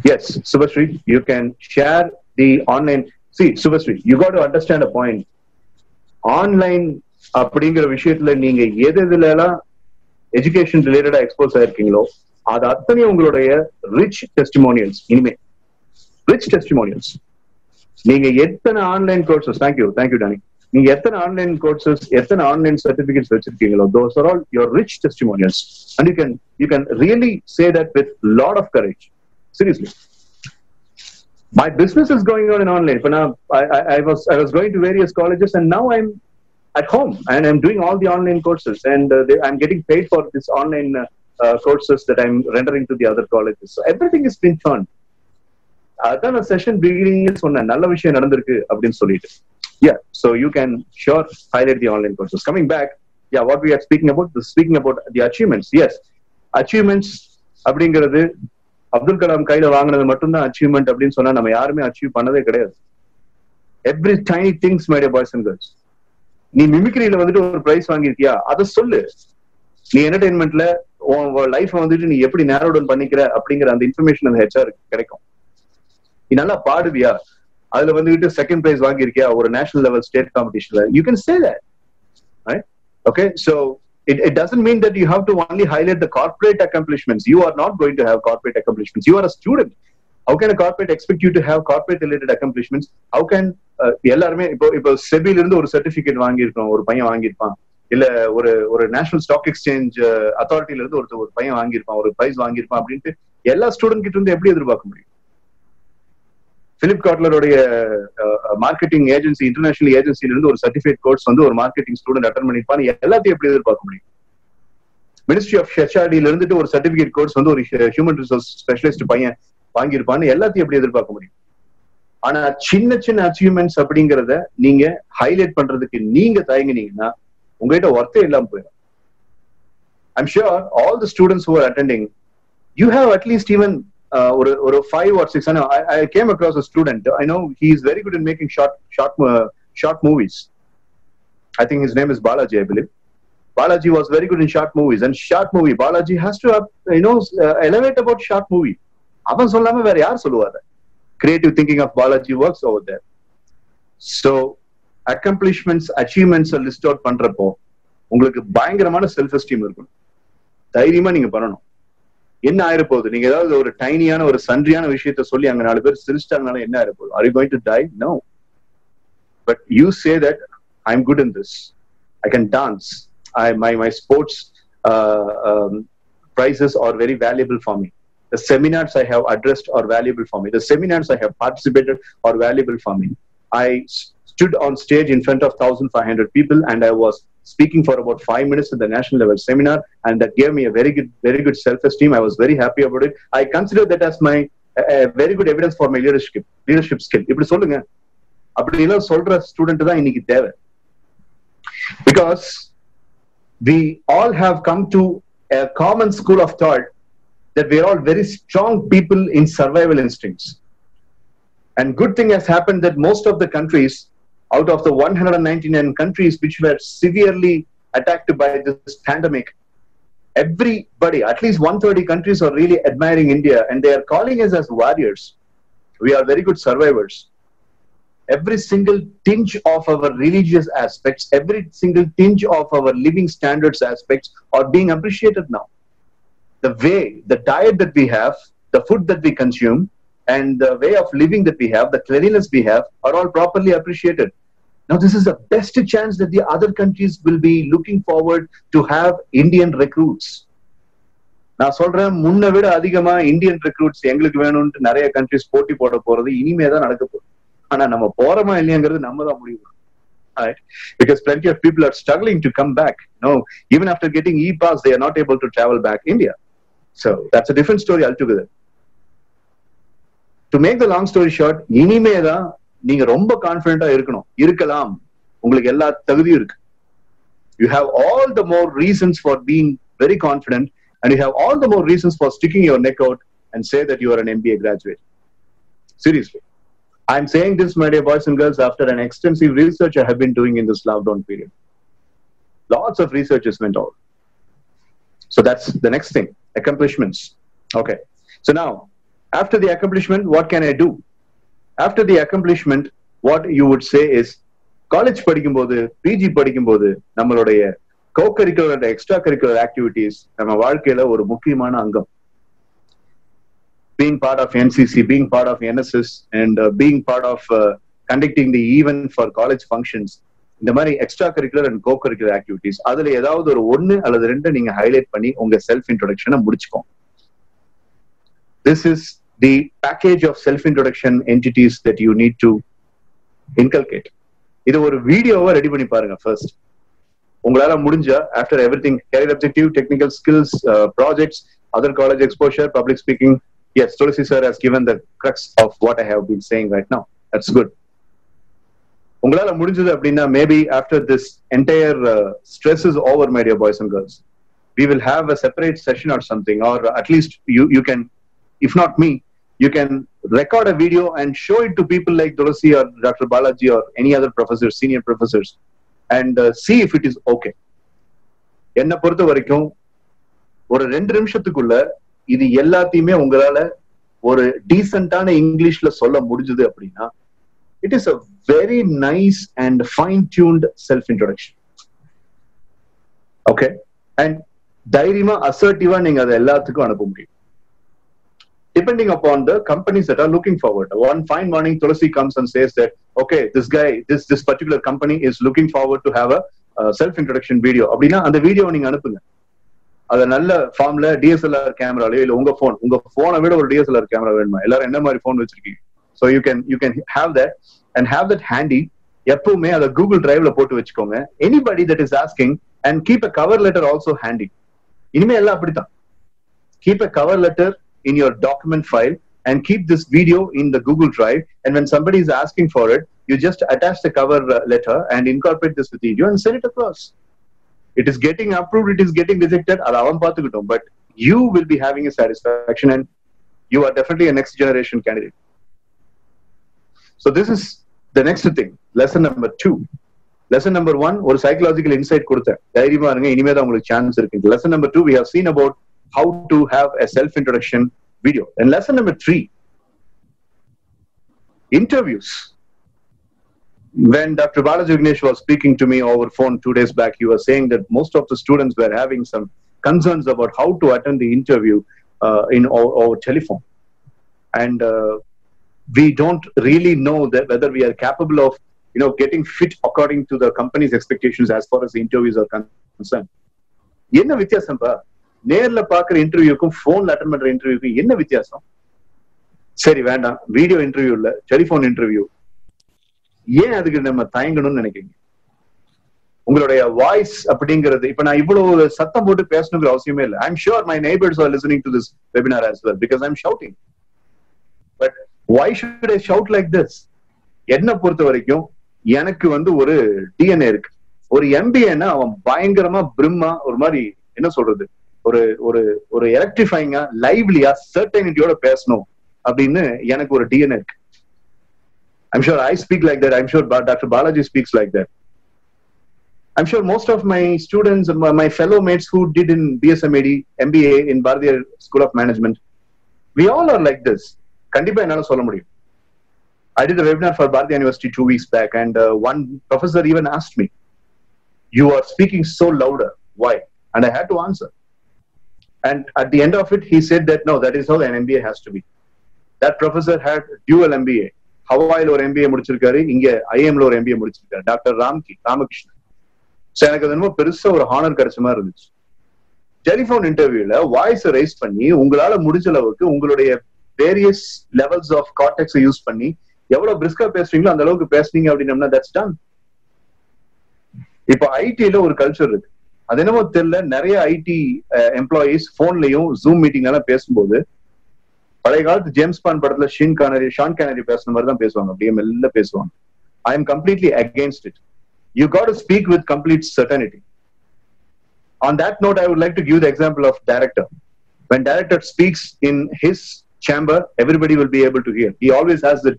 Yes, Subhasri, you can share the online. See, Subhasri, you got to understand a point. Online அப்படிங்கிற விஷயத்துல நீங்க எதுலாம் எஜுகேஷன் ரிலேட்டடா எக்ஸ்போஸ் ஆயிருக்கீங்களோ அது அத்தனை உங்களுடைய ரிச் டெஸ்டிமோனியல்ஸ். இனிமே ரிச் டெஸ்டிமோனியல்ஸ். நீங்க எத்தனை ஆன்லைன் கோர்சஸ், தேங்க்யூ டானி, நீங்க எத்தனை ஆன்லைன் கோர்சஸ், எத்தனை ஆன்லைன் சர்டிபிகேட்ஸ் வச்சிருக்கீங்களோ, those are all your rich testimonials, and you can really say that with lot of courage. Seriously, my business is going on in online. But now I was going to various colleges, and now I'm at home and I'm doing all the online courses, and I'm getting paid for this online courses that I'm rendering to the other colleges. So everything has been turned. Adana session beginning sonna nalla vishayam nadandirukku appdin solliட்டு. Yeah, so you can sure highlight the online courses. Coming back, yeah, what we are speaking about the achievements. Yes, achievements அப்படிங்கிறது அப்துல் கலாம் கையில வாங்கினது மட்டும்தான் achievement அப்படின்னு சொன்னா நம்ம யாருமே achieve பண்ணதே கிடையாது. Every tiny things, my dear boys and girls. நீ மிமிக்ரியில வந்துட்டு ஒரு பிரைஸ் வாங்கிருக்கியா, அதை சொல்லு. நீ என்டர்டைன்மெண்ட்ல உன் லைஃப் வந்துட்டு நீ எப்படி நேரோ டவுன் பண்ணிக்கிற அப்படிங்கிற அந்த இன்ஃபர்மேஷன் அந்த ஹெச்ஆர் கிடைக்கும். நீ நல்லா பாடுவியா, அதுல வந்துட்டு செகண்ட் பிரைஸ் வாங்கியிருக்கியா ஒரு நேஷனல் லெவல் ஸ்டேட் காம்படிஷன்ல, you can say that, right? Okay, so it doesn't mean that you have to only highlight the corporate accomplishments. You are not going to have corporate accomplishments. You are a student. How can a corporate expect you to have corporate related accomplishments? How can எல்லாருமே இப்போ செபில இருந்து ஒரு certificate வாங்கியிருக்கோம், ஒரு பையன் வாங்கியிருப்பான். இல்ல ஒரு national stock exchange அத்தாரிட்டில இருந்து ஒரு பையன் வாங்கியிருப்பான், ஒரு பிரைஸ் வாங்கியிருப்பான் அப்படின்ட்டு எல்லா ஸ்டூடெண்ட் கிட்ட இருந்து எப்படி எதிர்பார்க்க முடியும்? பிலிப் காட்லருடைய மார்க்கெட்டிங் ஏஜென்சி, இன்டர்நேஷனல் ஏஜென்சில இருந்து ஒரு சர்டிபிகேட் கோர்ஸ் வந்து ஒரு மார்க்கெட்டிங் ஸ்டூடெண்ட் அட்டெண்ட் பண்ணிருப்பான்னு எல்லாத்தையும் எப்படி எதிர்பார்க்க முடியும்? மினிஸ்ட்ரி ஆஃப் ஹெச்ஆர்டில இருந்துட்டு ஒரு சர்டிபிகேட் கோர்ஸ் வந்து ஒரு ஹியூமன் ரிசோர்ஸ் ஸ்பெஷலிஸ்ட் பையன் வாங்கியிருப்பான்னு எல்லாத்தையும் எப்படி எதிர்பார்க்க முடியும்? ஆனா சின்ன சின்ன அச்சீவ்மெண்ட்ஸ் அப்படிங்கறத நீங்க ஹைலைட் பண்றதுக்கு நீங்க தயங்கினீங்கன்னா உங்ககிட்ட ஒர்த்தே இல்லாம போயிடும். I'm sure all the students who are attending, you have at least even ஒரு 5 or 6. I came across a student. I know he is very good in making short movies. I think his name is Balaji, I believe. Balaji was very good in short movies, and short movie Balaji has to elevate about short movie. Avan sollama vera yaar solluvaru? Creative thinking of Balaji works over there. So accomplishments, achievements list out பண்றப்போ உங்களுக்கு பயங்கரமான self esteem இருக்கும். தைரியமா நீங்க பண்ணணும். என்ன ஆயிரப்போகுது? நீங்க ஏதாவது ஒரு டைனியான ஒரு சன்றியான விஷயத்த சொல்லி அங்க 4 பேர் சிரிச்சிட்டாங்கனால என்ன ஆயிரப்போகுது? Are you going to die? No. But you say that I'm good in this. I can dance. My sports prizes are very valuable for me. The seminars I have addressed are valuable for me. The seminars I have participated are valuable for me. I stood on stage in front of 1,500 people and I was speaking for about 5 minutes at the national level seminar, and that gave me a very good self-esteem. I was very happy about it. I consider that as my very good evidence for my leadership skill. இப்படி சொல்லுங்க, அப்படி எல்லாம் சொல்ற student தான் இன்னைக்கு தேவை. Because we all have come to a common school of thought that we are all very strong people in survival instincts. And good thing has happened that most of the countries, out of the 199 countries which were severely attacked by this pandemic, everybody, at least 130 countries are really admiring India and they are calling us as warriors. We are very good survivors. Every single tinge of our religious aspects, every single tinge of our living standards aspects are being appreciated now. The diet that we have, the food that we consume, and the way of living that we have, the cleanliness we have, are all properly appreciated. Now, this is the best chance that the other countries will be looking forward to have Indian recruits. நான் சொல்றேன், முன்ன விட அதிகமா Indian recruits எங்களுக்கு வேணும்னு நிறைய countries போட்டி போட போறது இனிமே தான் நடக்க போகுது. ஆனா நம்ம போறோமா இல்லையாங்கிறது நம்ம தான் முடிவு. Right? Because plenty of people are struggling to come back. No, even after getting e-pass, they are not able to travel back India. So that's a different story altogether. To make the long story short, இனிமே தான் நீங்க ரொம்ப கான்ஃபிடென்ட்டா இருக்கலாம். உங்களுக்கு எல்லா தகுதியும் இருக்கு. You have all the more reasons for being very confident, and you have all the more reasons for sticking your neck out and say that you are an MBA graduate. Seriously. I'm saying this, my dear boys and girls, after an extensive research I have been doing in this lockdown period. Lots of researches went on. So that's the next thing, accomplishments. Okay. So now, after the accomplishment, what can I do? After the accomplishment, what you would say is, college படிக்கும்போது, PG படிக்கும்போது, நம்மளுடைய co-curricular and extracurricular activities நம்ம வாழ்க்கையில ஒரு முக்கியமான அங்கம். Being part of NCC, being part of NSS, and being part of conducting the event for college functions, இந்த மாதிரி extracurricular and co-curricular activities, அதுல ஏதாவது ஒரு 1 அல்லது 2 நீங்க ஹைலைட் பண்ணி உங்க self இன்ட்ரோடக்ஷனை முடிச்சுக்கோங்க. This is the package of self-introduction entities that you need to inculcate. இது ஒரு வீடியோவை ரெடி பண்ணி பாருங்க first. உங்களால முடிஞ்சா, after everything, career objective, technical skills, projects, other college exposure, public speaking, yes, Tulsi sir has given the crux of what I have been saying right now. That's good. உங்களால முடிஞ்சது அப்படின்னா, maybe after this entire stress is over, my dear boys and girls, we will have a separate session or something, or at least you can, if not me, you can record a video and show it to people like Tulsi or Dr. Balaji or any other professors, senior professors, and see if it is okay. என்ன பொறுத்த வரைக்கும் ஒரு 2 நிமிஷத்துக்குள்ள இது எல்லாத்தையுமே உங்களால ஒரு டீசென்ட்டான இங்கிலீஷ்ல சொல்ல முடிஞ்சது அப்படின்னா, it is a very nice and fine-tuned self-introduction. Okay? and தைரியமா அசர்ட்டிவா நீங்க அதை எல்லாத்துக்கும் அனுப்ப முடியும். Depending upon the companies that are looking forward. One fine morning, Tulasi comes and says that, okay, this particular company is looking forward to have a self-introduction video. அப்படின்னா அந்த video நீங்க அனுப்புங்க. அது நல்ல ஃபார்ம்ல டிஎஸ்எல்ஆர் கேமராலயோ இல்ல உங்க போனை விட ஒரு டிஎஸ்எல்ஆர் கேமரா வேணுமா? எல்லாரும் என்ன மாதிரி போன் வச்சிருக்கீங்க? So you can have that and have that handy. எப்பவுமே அதை கூகுள் டிரைவ்ல போட்டு வச்சுக்கோங்க. Anybody that is asking, and keep a cover letter also handy. இனிமே எல்லாம் அப்படித்தான். Keep a cover letter in your document file and keep this video in the Google Drive, and when somebody is asking for it, you just attach the cover letter and incorporate this video and send it across. It is getting approved, it is getting rejected, but you will be having a satisfaction, and you are definitely a next generation candidate. So this is the next thing. Lesson number 2. Lesson number 1, ஒரு psychological insight கொடுத்தேன். தைரியமா இருங்க, இனிமே தான் உங்களுக்கு chance இருக்கு. Lesson number 2, we have seen about how to have a self-introduction video. And lesson number 3, interviews. When Dr. Balaji Vignesh was speaking to me over phone 2 days back, he was saying that most of the students were having some concerns about how to attend the interview in over telephone. And we don't really know that whether we are capable of, getting fit according to the company's expectations as far as the interviews are concerned. என்ன வித்தியாசம் பா? நேர்ல பாக்குற இன்டர்வியூக்கும் போன்ல attend பண்ற இன்டர்வியூக்கும் என்ன வித்தியாசம்? சரி வேண்டாம், வீடியோ இன்டர்வியூ இல்ல, டெலிபோன் இன்டர்வியூ. ஏன் அதுக்கு நம்ம தயங்கணும்னு நினைக்கிறீங்க? உங்களுடைய வாய்ஸ் அப்படிங்கிறது, இப்ப நான் இவ்வளவு சத்தம் போட்டு பேசணுங்கிற அவசியமே இல்லை. I'm sure my neighbours are listening to this webinar as well because I'm shouting. But why should I shout like this? என்ன பொறுத்த வரைக்கும் எனக்கு ஒரு டிஎன்ஏ இருக்கு. ஒரு எம்பிஏன்னா அவன் பயங்கரமா பிரிம்மா ஒரு மாதிரி என்ன சொல்றது, ஒரு ஒரு ஒரு எலக்ட்ரிஃபைங்கா லைவ்லியா சர்டைனிட்டியோட பேசணும் அப்படின்னு எனக்கு ஒரு டிஎன்ஏ இருக்கு. I'm sure I speak like that. I'm sure Dr. Balaji speaks like that. I'm sure most of my students, my fellow mates who did in BSMAD, MBA in Bharatiya School of Management, we all are like this. கண்டிப்பா என்னால சொல்ல முடியும். I did a webinar for Bharatiya University 2 weeks back, and one professor even asked me, "You are speaking so louder. Why?" And I had to answer. And at the end of it, he said that no, that is how an MBA has to be. That professor had dual MBA. Hawaiiல ஒரு MBA முடிச்சிருக்காரு, இங்க IIMல ஒரு MBA முடிச்சிருக்காரு. Doctor Ramakrishnan. So எனக்கு அது என்னமோ பெருசா ஒரு ஹானர் கிடைச்ச மாதிரி இருந்துச்சு. டெலிபோன் இன்டர்வியூல வாய்ஸ் ரைஸ் பண்ணி உங்களால முடிஞ்ச அளவுக்கு உங்களுடைய வேரியஸ் லெவல்ஸ் ஆஃப் கார்டெக்ஸை யூஸ் பண்ணி எவ்வளவு பிரிஸ்கா பேசுறீங்களோ அந்த அளவுக்கு பேசுனீங்க அப்படின்னா தட்ஸ் டன். இப்போ ஐடில ஒரு கல்ச்சர் இருக்கு, அது என்னமோ தெரியல, நிறைய ஐடி எம்ப்ளாயிஸ் போன்லயும் ஜூம் மீட்டிங்ல பேசும்போது பழைய காலத்து ஜேம்ஸ் பாண்ட் படத்துல ஷான் கேனரி பேசுன மாதிரி தான் பேசுவாங்க, அப்படியே மெல்ல பேசுவாங்க. I am completely against it. You got to speak with complete certainty. On that note, I would like to give the example of director. When director speaks in his chamber, everybody will be able to hear. He always has that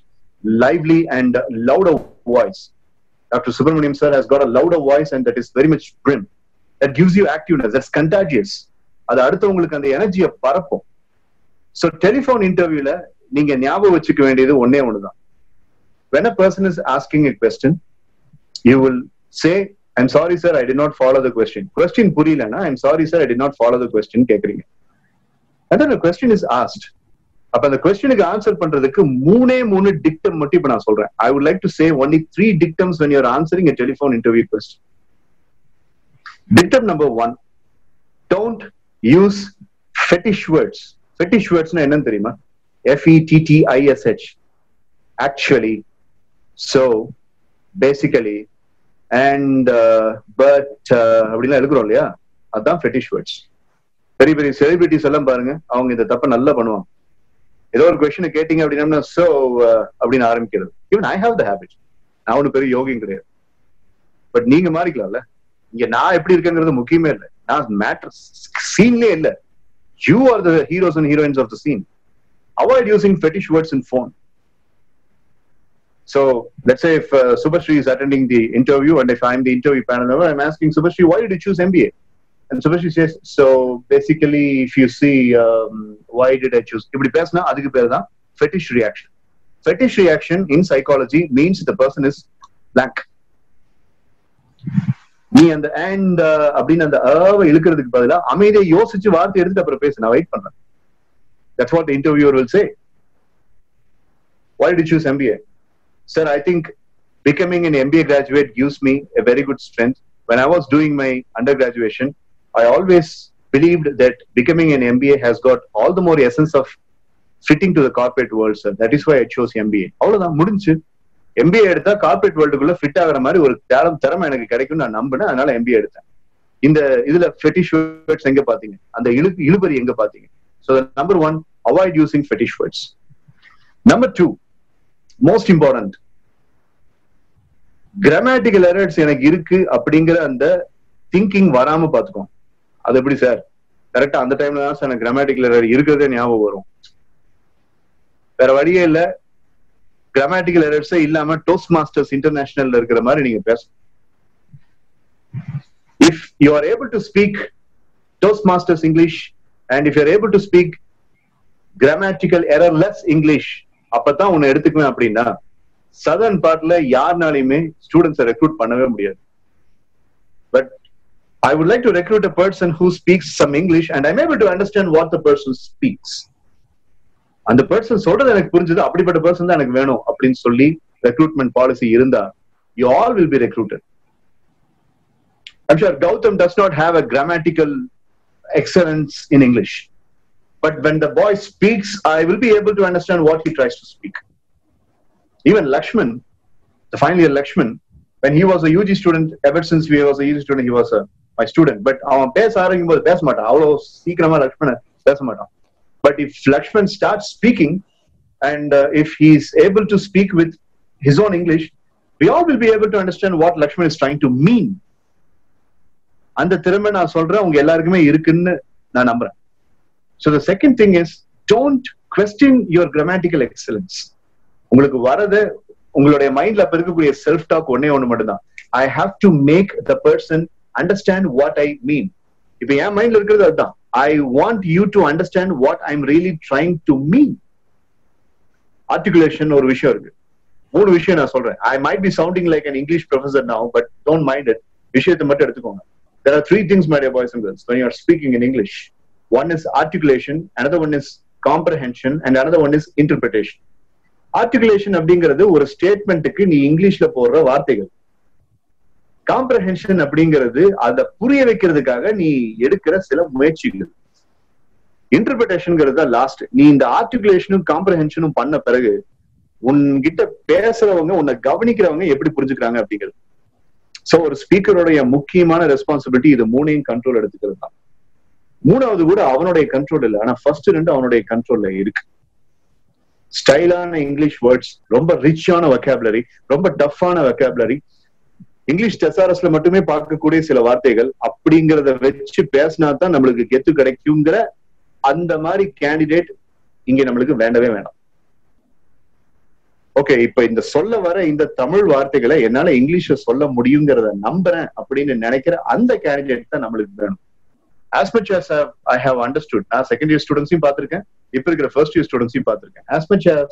lively and louder voice. Dr. Subramaniam sir has got a louder voice, and that is very much prim. That gives you activeness. That's contagious. அது அடுத்தவங்களுக்கு அந்த எனர்ஜியை பரப்பும். So telephone interviewல நீங்க ஞாபகம் வச்சுக்க வேண்டியது ஒன்னே ஒண்ணுதான். When a person is asking a question, you will say, "I'm sorry sir, I did not follow the question." Question புரியலனா, "I'm sorry sir, I did not follow the question" கேக்குறீங்க. And then the question is asked. அப்ப அந்த கொஸ்டினுக்கு answer பண்றதுக்கு மூணு dictum மட்டும் இப்ப நான் சொல்றேன். I would like to say only 3 dictums when you're answering a telephone interview question. Dictum number 1, don't use fetish words. Fetish words na என்னன்னு தெரியுமா? FETTISH. Actually, so, basically, and but அப்படிலாம் எழுதுறோம் இல்லையா, அதான் fetish words. பெரிய பெரிய celebrities எல்லாம் பாருங்க, அவங்க இந்த தப்ப நல்லா பண்ணுவாங்க. ஏதோ ஒரு கொஸ்டின் கேட்டீங்க அப்படின்னா சோ அப்படின்னு ஆரம்பிக்கிறது. Even I have the habit. நான் ஒன்னும் பெரிய யோகியும் கிடையாது, பட் நீங்க மாறிக்கலாம்ல. இங்க நான் எப்படி இருக்கேங்கிறது முக்கியமே இல்லை, நான் மேட்டர் சீன்லயே இல்லை. You are the heroes and heroines of the scene. Avoid using fetish words in phone. So let's say if Subhashri is attending the interview and if I'm the interview panel member, I'm asking Subhashri, why did you choose MBA? And Subhashri says, so basically if you see why did I choose, இப்படி பேசினா அதுக்கு பேர் தான் fetish reaction. Fetish reaction in psychology means the person is blank. நீ அந்த and அப்படின்னு அந்த இழுக்கிறதுக்கு பதிலா அமைதியை யோசிச்சு வார்த்தை எடுத்துட்டு அப்புறம் பேசு, நான் வெயிட் பண்றேன். That's what the interviewer will say. Why did you choose MBA? Sir, I think becoming an MBA graduate gives me a very good strength. When I was doing my undergraduation, I always believed that becoming an MBA has got all the more essence of fitting to the corporate world, sir. That is why I chose MBA. அவ்வளவுதான், முடிஞ்சு. MBA எடுத்தா corporate வேர்ல்டுக்குள்ள fit ஆகிற மாதிரி ஒரு திறமை எனக்கு கிடைக்கும் நான் நம்பினேன். அதனால MBA எடுத்தேன். இந்த இதுல fetish words எங்க பாத்தீங்க? அந்த இழுபறி எங்க பாத்தீங்க? So the number one, avoid using fetish words. Number two, most important, grammatical errors எனக்கு இருக்கு அப்படிங்கிற அந்த திங்கிங் வராம பாத்துக்கோங்க. அது எப்படி சார்? கரெக்டா அந்த டைம்ல தான் சார் கிராமட்டிக்கல் எரர் இருக்கிறதே ஞாபகம் வரும். வேற வழியே இல்ல, கிராமட்டிக்கல் எரர்ஸே இல்லாம டோஸ்ட் மாஸ்டர்ஸ் இன்டர்நேஷனல்ல இருக்கிற மாதிரி நீங்க பேசணும். If you are able to speak Toastmasters English and if you are able to speak grammatical errorless English, அப்பதான் உன்னை எடுத்துக்குவேன் அப்படின்னா சதர்ன் பார்ட்ல யாருனாலையுமே ஸ்டூடெண்ட்ஸை ரெக்ரூட் பண்ணவே முடியாது. But I would like to recruit a person who speaks some English and I'm able to understand what the person speaks. அந்த person சொல்றது எனக்கு புரிஞ்சது, அப்படிப்பட்ட பர்சன் தான் எனக்கு வேணும் அப்படின்னு சொல்லி ரெக்ரூட்மெண்ட் பாலிசி இருந்தா you all will be recruited. I'm sure Gautam does not have a grammatical excellence in English, but when the boy speaks, I will be able to understand what he tries to speak. Even Lakshman, the final year Lakshman, when he was a UG student, ever since he was a UG student, he was my student. But அவன் பேச ஆரம்பிக்கும் போது பேச மாட்டான், அவ்வளவு சீக்கிரமா லக்ஷ்மணன் பேச மாட்டான். But if Lakshman starts speaking and if he is able to speak with his own English, we all will be able to understand what Lakshman is trying to mean. அந்த திறமை நான் சொல்றேன் உங்க எல்லாருக்குமே இருக்குன்னு நான் நம்புறேன். So the second thing is, don't question your grammatical excellence. உங்களுக்கு வரது உங்களுடைய மைண்ட்ல இருக்கக்கூடிய செல்ஃப் டாக் ஒண்ணு மட்டும்தான். I have to make the person understand what I mean. இப்ப என் மைண்ட்ல இருக்கிறது அதுதான். I want you to understand what I'm really trying to mean. Articulation ஒரு விஷயம் இருக்கு. 3 விஷயம் நான் சொல்றேன். I might be sounding like an English professor now, but don't mind it. விஷயத்தை மட்டும் எடுத்துக்கோங்க. There are 3 things, my dear boys and girls, when you are speaking in English. One is articulation, another one is comprehension, and another one is interpretation. Articulation அப்படிங்கிறது ஒரு ஸ்டேட்மெண்ட்டுக்கு நீ இங்கிலீஷ்ல போடுற வார்த்தைகள். Comprehension அப்படிங்கிறது அதை புரிய வைக்கிறதுக்காக நீ எடுக்கிற சில முயற்சிகள். இன்டர்பிரேஷன்ங்கிறது தான் லாஸ்ட். நீ இந்த ஆர்டிகுலேஷனும் காம்ப்ரஹென்ஷனும் பண்ண பிறகு உன்கிட்ட பேசுறவங்க, உன்னை கவனிக்கிறவங்க எப்படி புரிஞ்சுக்கிறாங்க அப்படிங்கிறது. சோ ஒரு ஸ்பீக்கருடைய முக்கியமான ரெஸ்பான்சிபிலிட்டி இது 3ஐயும் கண்ட்ரோல் எடுத்துக்கிறது தான். 3வது கூட அவனுடைய கண்ட்ரோல் இல்லை, ஆனா ஃபர்ஸ்ட் 2 அவனுடைய கண்ட்ரோல்ல இருக்கு. ஸ்டைலான இங்கிலீஷ் வேர்ட்ஸ், ரொம்ப ரிச்சான வொக்காபுலரி, ரொம்ப டஃப்பான வொக்காபுலரி, இங்கிலீஷ் டெசாரஸ்ல மட்டுமே பார்க்கக்கூடிய சில வார்த்தைகள் அப்படிங்கிறத வச்சு பேசினா தான் நம்மளுக்கு கெத்து கிடைக்குங்கிற அந்த மாதிரி கேண்டிடேட் இங்க நம்மளுக்கு வேண்டவே வேண்டாம். ஓகே, இப்ப இந்த சொல்ல வர இந்த தமிழ் வார்த்தைகளை என்னால இங்கிலீஷ்ல சொல்ல முடியுங்கிறத நம்புறேன் அப்படின்னு நினைக்கிற அந்த கேண்டிடேட் தான் நம்மளுக்கு வேணும். As much as I have understood, நான் செகண்ட் இயர் ஸ்டூடெண்ட்ஸையும் பார்த்திருக்கேன், இப்ப இருக்கிற ஃபர்ஸ்ட் இயர் ஸ்டூடெண்ட்ஸையும் பார்த்திருக்கேன். As much as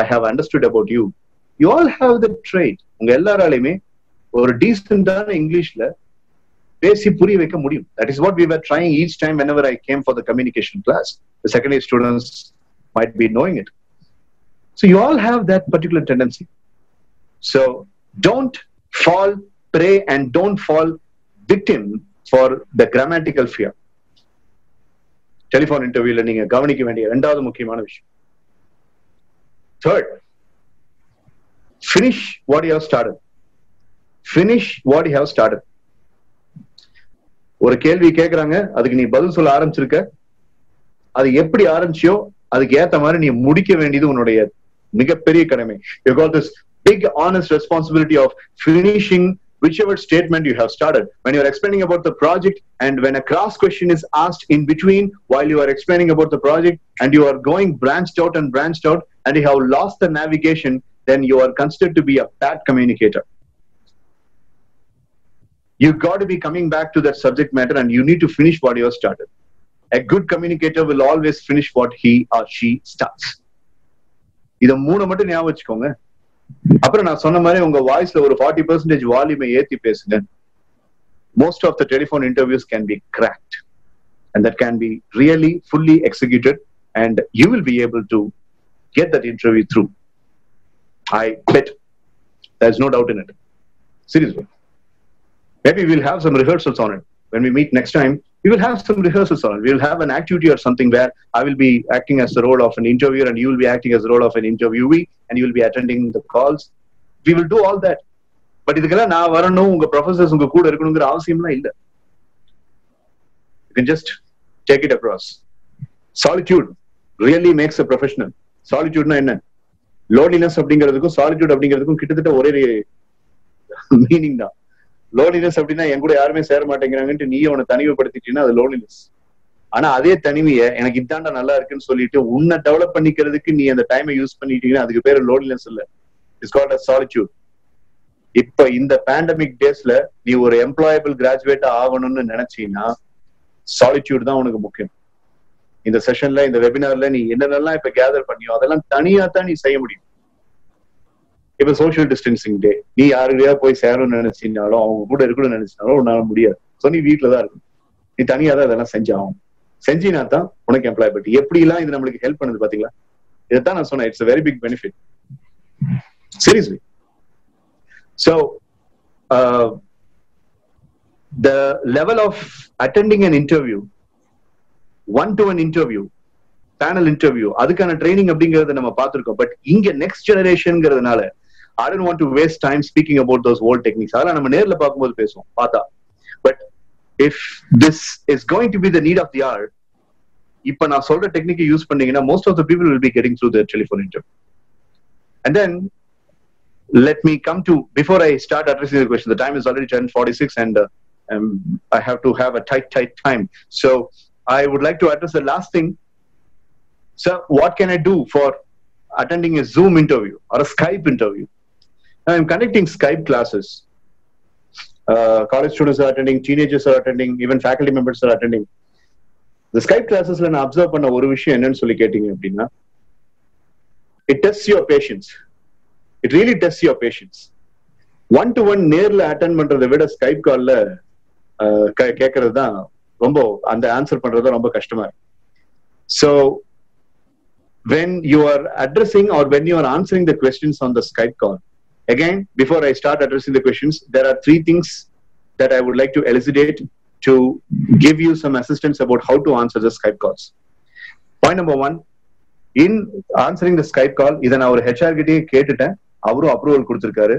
I have understood about you, you all have the trait. உங்க எல்லாராலையுமே ஒரு டீசென்டான இங்கிலீஷ்ல பேசி புரிய வைக்க முடியும். That is what we were trying each time whenever I came for the communication class. The second year students might be knowing it. So you all have that particular tendency. So don't fall prey and don't fall victim for the grammatical fear. Telephone interviewல நீங்க கவனிக்க வேண்டிய 2வது முக்கியமான விஷயம். Third, finish what you have started. Finish what you have started. ஒரு கேள்வி கேட்கறாங்க, அதுக்கு நீ பதில் சொல்ல ஆரம்பிச்சிருக்க, அது எப்படி ஆரம்பிச்சியோ அதுக்கு ஏத்த மாதிரி நீ முடிக்க வேண்டியது உன்னுடைய மிகப்பெரிய கடமை. You got this big honest responsibility of finishing whichever statement you have started. When you are explaining about the project and when a cross question is asked in between while you are explaining about the project and you are going branched out and you have lost the navigation, then you are considered to be a bad communicator. You got to be coming back to that subject matter and you need to finish what you have started. A good communicator will always finish what he or she starts. இத 3 மட்டும் ஞாபகம் வச்சுக்கோங்க. அப்புறம் நான் சொன்ன மாதிரி உங்க வாய்ஸ்ல ஒரு 40% வால்யூமை ஏத்தி பேசுங்க. most of the telephone interviews can be cracked, and that can be really fully executed, and you will be able to get that interview through. I bet. There's no doubt in it. Seriously. Maybe we'll have some rehearsals on it. When we meet next time, we will have some rehearsals on it. We'll have an activity or something where I will be acting as the role of an interviewer and you will be acting as the role of an interviewee, and you will be attending the calls. We will do all that. But இதுக்கெல்லாம் நான் வரணும், உங்க professors உங்க கூட இருக்கணுங்கிற அவசியம்லாம் இல்லை. You can just take it across. Solitude really makes a professional. Solitude na enna? Loneliness அப்படிங்கிறதுக்கும் solitude அப்படிங்கிறதுக்கும் கிட்டத்தட்ட ஒரே மீனிங் தான். லோன்லினஸ் அப்படின்னா என் கூட யாருமே சேர மாட்டேங்கிறாங்கன்ட்டு நீ அவனை தனிமைப்படுத்திட்டீங்கன்னா அது லோன்லினஸ். ஆனா அதே தனிமையை எனக்கு இதாண்டா நல்லா இருக்குன்னு சொல்லிட்டு உன்னை டெவலப் பண்ணிக்கிறதுக்கு நீ அந்த டைமை யூஸ் பண்ணிட்டீங்கன்னா அதுக்கு பேரு லோன்லினஸ் இல்ல. It's called as solitude. இப்ப இந்த பேண்டமிக் டேஸ்ல நீ ஒரு எம்ப்ளாயபிள் கிராஜுவேட்டா ஆகணும்னு நினைச்சீங்கன்னா சாலிட்யூட் தான் உனக்கு முக்கியம். இந்த செஷன்ல இந்த வெபினார்ல நீ என்னென்னலாம் இப்ப கேதர் பண்ணியோ அதெல்லாம் தனியா தான் நீ செய்ய முடியும். இப்ப சோசியல் டிஸ்டன்சிங் டே, நீ யாருக்கையா போய் சேரணும்னு நினைச்சினாலும் அவங்க கூட இருக்கணும்னு நினைச்சினாலும் உன்னால முடியாது. ஸோ நீ வீட்டுல தான் இருக்கும். நீ தனியா தான் இதெல்லாம் செஞ்சாகும். செஞ்சினா தான் உனக்கு எம்ப்ளாயபிலிட்டி. எப்படி எல்லாம் இது நம்மளுக்கு ஹெல்ப் பண்ணுது பாத்தீங்களா? இதைத்தான் நான் சொன்னேன். It's a very big benefit. Seriously. So the level of attending an interview, one-to-one interview, panel interview, அதுக்கான ட்ரைனிங் அப்படிங்கறத நம்ம பார்த்திருக்கோம். பட் இங்க next ஜெனரேஷன்ங்கிறதுனால I don't want to waste time speaking about those old techniques. அதெல்லாம் நம்ம நேர்ல பார்க்கும்போது பேசுவோம் பார்த்தா. But if this is going to be the need of the hour, இப்ப நான் சொல்ற டெக்னிக்கை யூஸ் பண்ணீங்கன்னா most of the people will be getting through the telephone interview. And then let me come to, before I start addressing the question, the time is already 10:46 and I have to have a tight time. So I would like to address the last thing. So what can I do for attending a Zoom interview or a Skype interview? I'm conducting Skype classes. College students are attending, teenagers are attending, even faculty members are attending. The Skype classes la na observe panna oru vishayam enna solli kettinga appadina, it tests your patience. It really tests your patience. One to one நேர்ல attend பண்றதை விட Skype கால்ல கேட்கறது தான் ரொம்ப, அந்த answer பண்றது ரொம்ப கஷ்டமா இருக்கு. So when you are addressing or when you are answering the questions on the Skype call, again, before I start addressing the questions, there are three things that I would like to elucidate to give you some assistance about how to answer the Skype calls. Point number one, in answering the Skype call, இதை நான் ஒரு HR கிட்டே கேட்டுட்டேன், அவரும் approval கொடுத்திருக்காரு.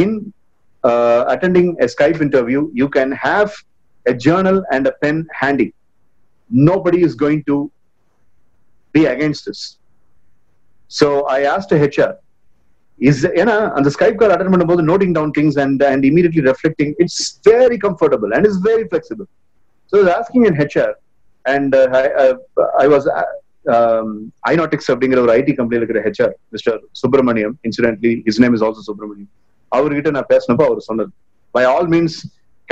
In attending a Skype interview, you can have a journal and a pen handy. Nobody is going to be against this. So I asked a HR, is on the Skype call attend பண்ணும்போது noting down things and immediately reflecting, it's very comfortable and it's very flexible. So I was asking an HR, and I was Inotics அப்படிங்கிற ஒரு ID கம்பெனில இருக்கிற HR, mister Subramaniam, incidentally his name is also Subramaniam. அவர்கிட்ட நான் பேசினப்போ அவர் சொன்னது, by all means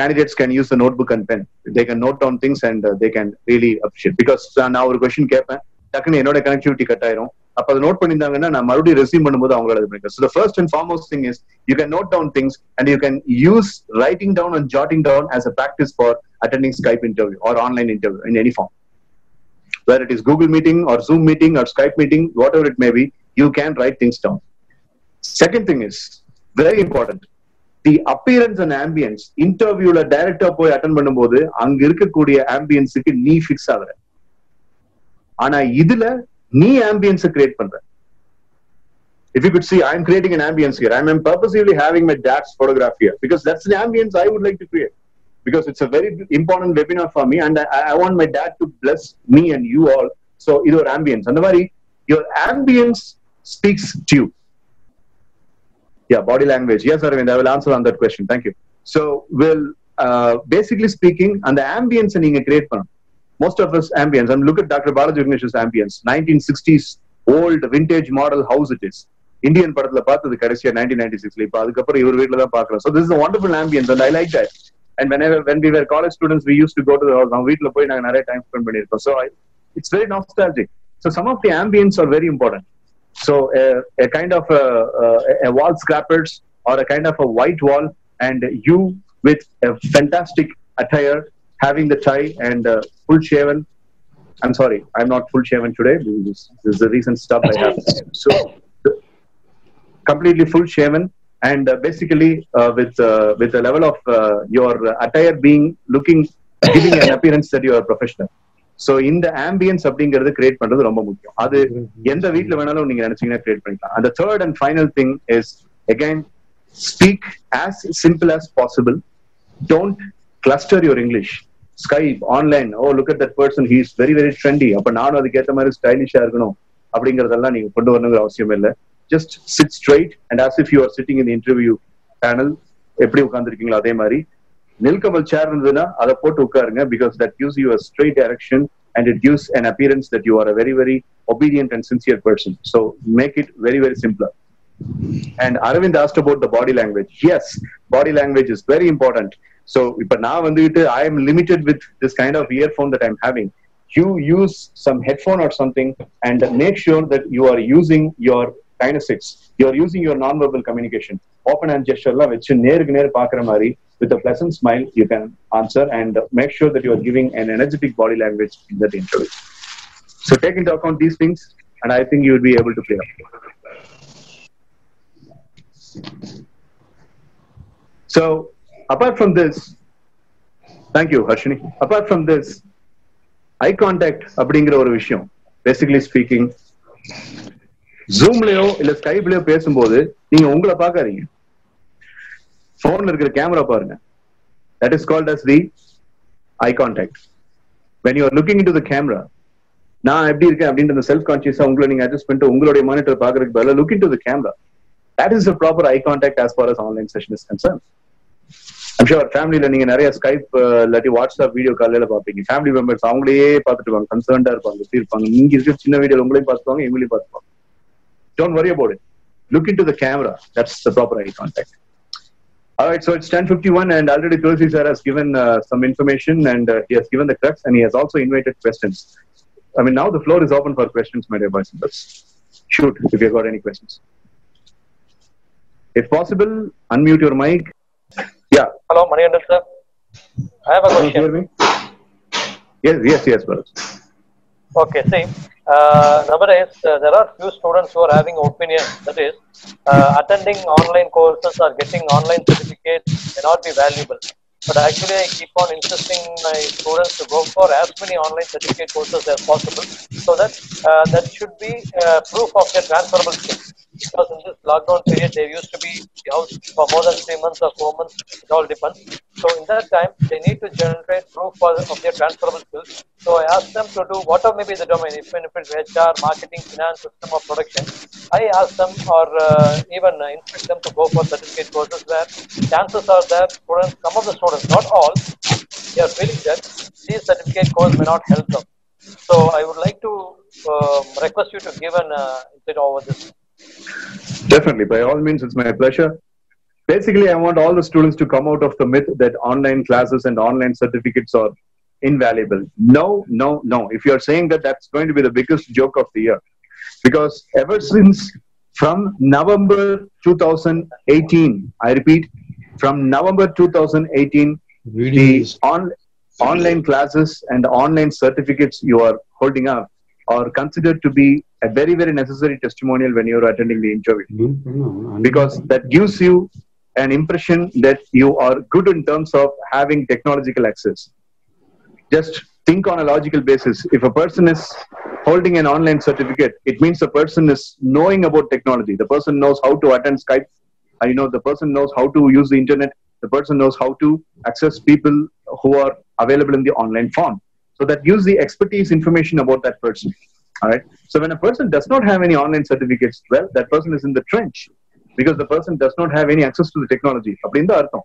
candidates can use the notebook and pen. They can note down things and they can really appreciate. Because நான் ஒரு question கேட்பேன், டக்குன்னு என்னோட கனெக்டிவிட்டி கட் ஆயிரும். அப்ப அதை நோட் பண்ணியிருந்தாங்கன்னா நான் மறுபடியும் ரெஸ்யூம் பண்ணும்போது அவங்களோட இது பண்ணிக்கிறேன். So the first and foremost thing is you can note down things and you can use writing down and jotting down as a practice for attending Skype interview or online interview in any form. Whether it is Google meeting or Zoom meeting or Skype meeting, whatever it may be, you can write things down. Second thing is very important, the appearance and ambience. Interviewல டைரக்டா போய் attend பண்ணும்போது அங்க இருக்கக்கூடிய ஆம்பியன்ஸுக்கு நீ fix ஆகுற. ஆனா இதுல நீ ஆம்பியன்ஸை கிரியேட் பண்ற. If you could see, I'm creating an ambience here. I'm purposely having my dad's photograph here because that's the ambience I would like to create. Because it's a very important webinar for me and I want my dad to bless me and you all. So இது ஒரு ambience. அந்த மாதிரி your ambience speaks to you. Yeah, body language. Yes, Arvind, I will answer on that question. Thank you. So we'll basically speaking, and the ambience நீங்க create பண்ணணும். Most of us ambience, and look at Dr. Balaji Vignesh's ambience, 1960s old vintage model house it is. Indian படத்துல பார்த்தது கடைசியா 1996ல, இப்ப அதுக்கப்புறம் இவர் வீட்டுல தான் பாக்குறோம். So this is a wonderful ambience and I like that. And when we were college students, we used to go to the house. Now வீட்டுல போய் நாங்க நிறைய டைம் ஸ்பெண்ட் பண்ணிருக்கோம். So it's very nostalgic. So some of the ambience are very important. So a kind of a wall scrappers or a kind of a white wall, and you with a fantastic attire, having the tie and full shaven. I'm sorry, I'm not full shaven today. This is the recent stuff I have. So completely full shaven and basically with a level of your attire being giving an appearance that you are a professional. So இந்த ambience அப்படிங்கிறது create பண்றது ரொம்ப முக்கியம். அது எந்த வீட்ல வேணாலும் நீங்க நினைச்சீங்கன்னா கிரியேட் பண்ணிக்கலாம். And the third and final thing is again speak as simple as possible. Don't cluster your English. Skype, online, oh look at that person, he is very very trendy. அப்ப நானும் அதுக்கு ஏத்த மாதிரி ஸ்டைலிஷா இருக்கணும் அப்படிங்கறதெல்லாம் நீங்க கொண்டு வரணுங்கிற அவசியம் இல்லை. Just sit straight and as if you are sitting in the interview panel, எப்படி உட்கார்ந்துருக்கீங்களோ அதே மாதிரி Nilkamal chair இருந்ததுன்னா அதை போட்டு உட்காருங்க, because that gives you a straight direction and it gives an appearance that you are a very very obedient and sincere person. So make it very very simpler. And Aravind asked about the body language. Yes, body language is very important. So இப்ப நான் வந்துட்டு I am limited with this kind of earphone that I'm having. You use some headphone or something and make sure that you are using your kinesics. You are using your non-verbal communication. Open hand gesture la vechu நேருக்கு நேர் பார்க்குற மாதிரி with a pleasant smile you can answer and make sure that you are giving an energetic body language in that interview. So take into account these things and I think you will be able to clear up. So apart from this, thank you Harshini. Apart from this, eye contact அப்படிங்கிற ஒரு விஷயம், basically speaking, ஜூம்லயோ இல்ல ஸ்கைப்லயோ பேசும்போது நீங்க உங்களை பார்க்காதீங்க, போன்ல இருக்கிற கேமரா பாருங்க. That is called as the eye contact. When you are looking into the camera, நான் எப்படி இருக்கேன் அப்படின்ற செல்ஃப் கான்சியஸா உங்களை நீங்க அட்ஜஸ்ட் பண்ணிட்டு உங்களுடைய மானிட்டர் பாக்குறதுக்கு பதிலா look into the camera. That is the proper eye contact as far as online session is concerned. I'm sure ஃபேமிலியில நீங்க நிறைய ஸ்கைப் இல்லாட்டி வாட்ஸ்அப் வீடியோ காலையில பாப்பீங்க. ஃபேமிலி மெம்பர்ஸ் அவங்களையே பார்த்துட்டு இருப்பாங்க, கன்சர்ன்டா இருப்பாங்க, எப்படி இருப்பாங்க. நீங்க இருக்கிற சின்ன வீடியோல உங்களையும் பார்த்துப்பாங்க, இவங்களையும் பார்த்துப்பாங்க. Don't worry about it. Look into the camera. That's the proper eye contact. All right, so it's 10:51 and already Tulsi sir has given some information and he has given the crux and he has also invited questions. I mean, now the floor is open for questions, my dear boys and girls. Shoot, if you've got any questions. If possible, unmute your mic. Yeah. Hello, Manikandan sir. I have a question. Can you hear me? Yes, brother. Okay, see, nowadays there are few students who are having opinion that is attending online courses or getting online certificates may not be valuable. But actually, I keep on insisting my students to go for as many online certificate courses as possible, so that that should be proof of their transferable skills. Because in this lockdown period, they used to be out for more than 3 months or 4 months. It all depends. So in that time, they need to generate proof of their transferable skills. So I ask them to do whatever may be the domain, even if it's HR, marketing, finance, system or production. I ask them or even instruct them to go for certificate courses where chances are that students, some of the students, not all, they are feeling that these certificate courses may not help them. So I would like to request you to give an insight over this. Definitely, by all means, it's my pleasure. Basically, I want all the students to come out of the myth that online classes and online certificates are invaluable. No. If you are saying that, that's going to be the biggest joke of the year. Because ever since from November 2018, I repeat, from November 2018, the online classes and online certificates you are holding up are considered to be a very, very necessary testimonial when you're attending the interview. Because that gives you an impression that you are good in terms of having technological access. Just think on a logical basis. If a person is holding an online certificate, it means the person is knowing about technology. The person knows how to attend Skype. The person knows how to use the internet. The person knows how to access people who are available in the online form. So that gives the expertise information about that person. All right. So when a person does not have any online certificates, well, that person is in the trench because the person does not have any access to the technology. அப்படினு அர்த்தம்.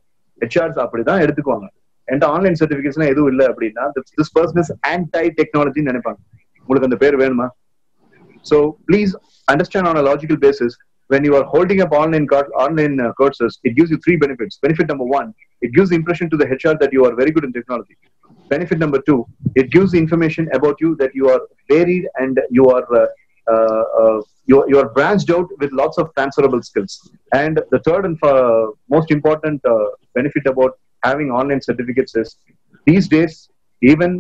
HRs அப்படிதான் எடுத்துக்குவாங்க. என்ட online சர்டிபிகேட்ஸ்லாம் எதுவும் இல்லை அப்படின்னா this person is anti technology ன்னு நினைப்பாங்க. உங்களுக்கு அந்த பேர் வேணுமா? So please understand on a logical basis, when you are holding up online courses, it gives you 3 benefits. Benefit number 1, it gives the impression to the HR that you are very good in technology. Benefit number 2, it gives the information about you that you are varied and you are branched out with lots of transferable skills. And the third and most important benefit about having online certificates is these days, even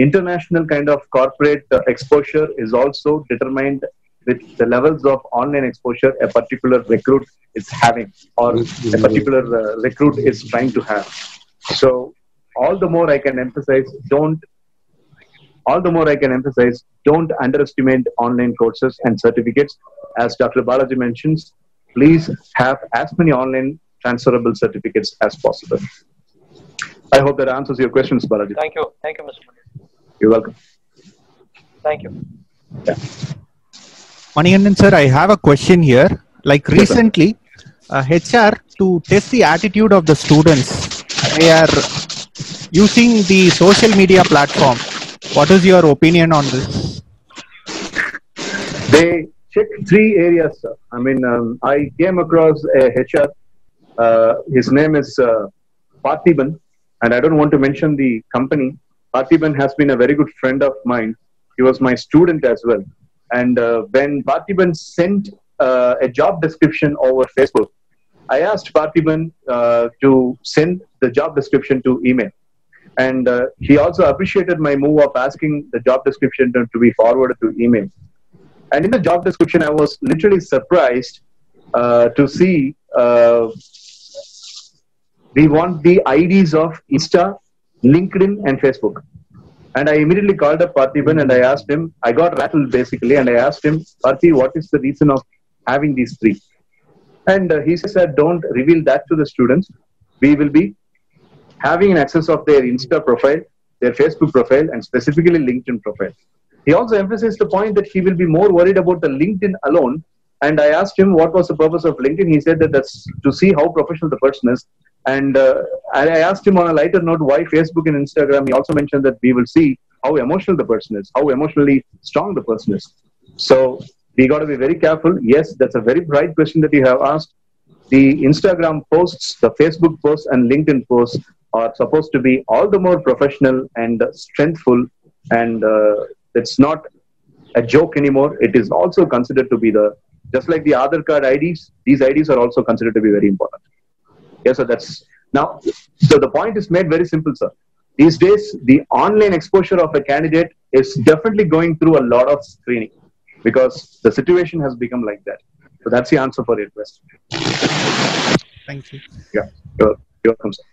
international kind of corporate exposure is also determined with the levels of online exposure a particular recruit is having or a particular recruit is trying to have. So all the more I can emphasize, don't underestimate online courses and certificates. As Dr. Balaji mentions, please have as many online transferable certificates as possible. I hope that answers your questions, Balaji. Thank you. Thank you, Mr. Mani. You're welcome. Thank you. Yeah. Manikandan sir, I have a question here. Like recently, HR, to test the attitude of the students, they are using the social media platform. What is your opinion on this? They check 3 areas, sir. I mean, I came across a HR. His name is Parthiban, and I don't want to mention the company. Parthiban has been a very good friend of mine. He was my student as well. And when Parthiban sent a job description over Facebook, I asked Parthiban to send the job description to email. And he also appreciated my move of asking the job description to be forwarded to email. And in the job description, I was literally surprised to see we want the IDs of Insta, LinkedIn, and Facebook. And I immediately called up Parthiban and I asked him, I got rattled basically, and I asked him, Parthi, what is the reason of having these 3? And he said, don't reveal that to the students. We will be having an access of their Insta profile, their Facebook profile, and specifically LinkedIn profile. He also emphasized the point that he will be more worried about the LinkedIn alone. And I asked him what was the purpose of LinkedIn. He said that that's to see how professional the person is. And I asked him on a lighter note why Facebook and Instagram. He also mentioned that we will see how emotional the person is, how emotionally strong the person is. So we got to be very careful. Yes, that's a very bright question that you have asked. The Instagram posts, the Facebook posts, and LinkedIn posts are supposed to be all the more professional and strengthful, and it's not a joke anymore. It is also considered to be just like the Aadhaar card IDs, these IDs are also considered to be very important. Yes, so so the point is made very simple, sir. These days, the online exposure of a candidate is definitely going through a lot of screening because the situation has become like that. So that's the answer for your question. Thank you. Yeah, you're welcome, sir.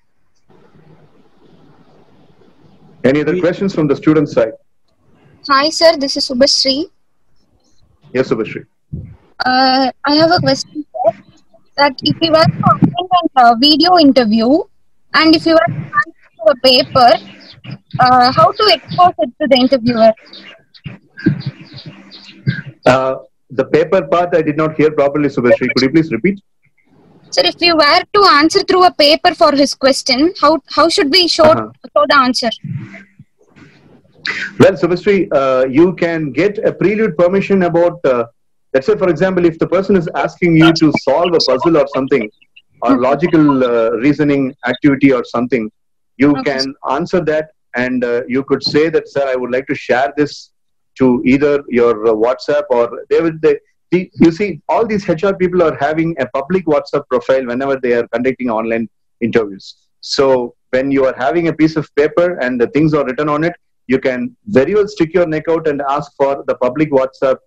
Any other questions from the student side? Hi, sir. This is Subhashree. Yes, Subhashree. I have a question, sir. That if you were to attend a video interview and if you were to answer a paper, how to expose it to the interviewer? The paper part I did not hear properly, Subhashree. Could you please repeat? Sir, if you were to answer through a paper for his question, how should we show the answer? Well, Subhashree, you can get a prelude permission about, let's say, for example, if the person is asking you to solve a puzzle or something, or logical reasoning activity or something, you can answer that and you could say that, sir, I would like to share this to either your WhatsApp or you see, all these HR people are having a public WhatsApp profile whenever they are conducting online interviews. So when you are having a piece of paper and the things are written on it, you can very well stick your neck out and ask for the public WhatsApp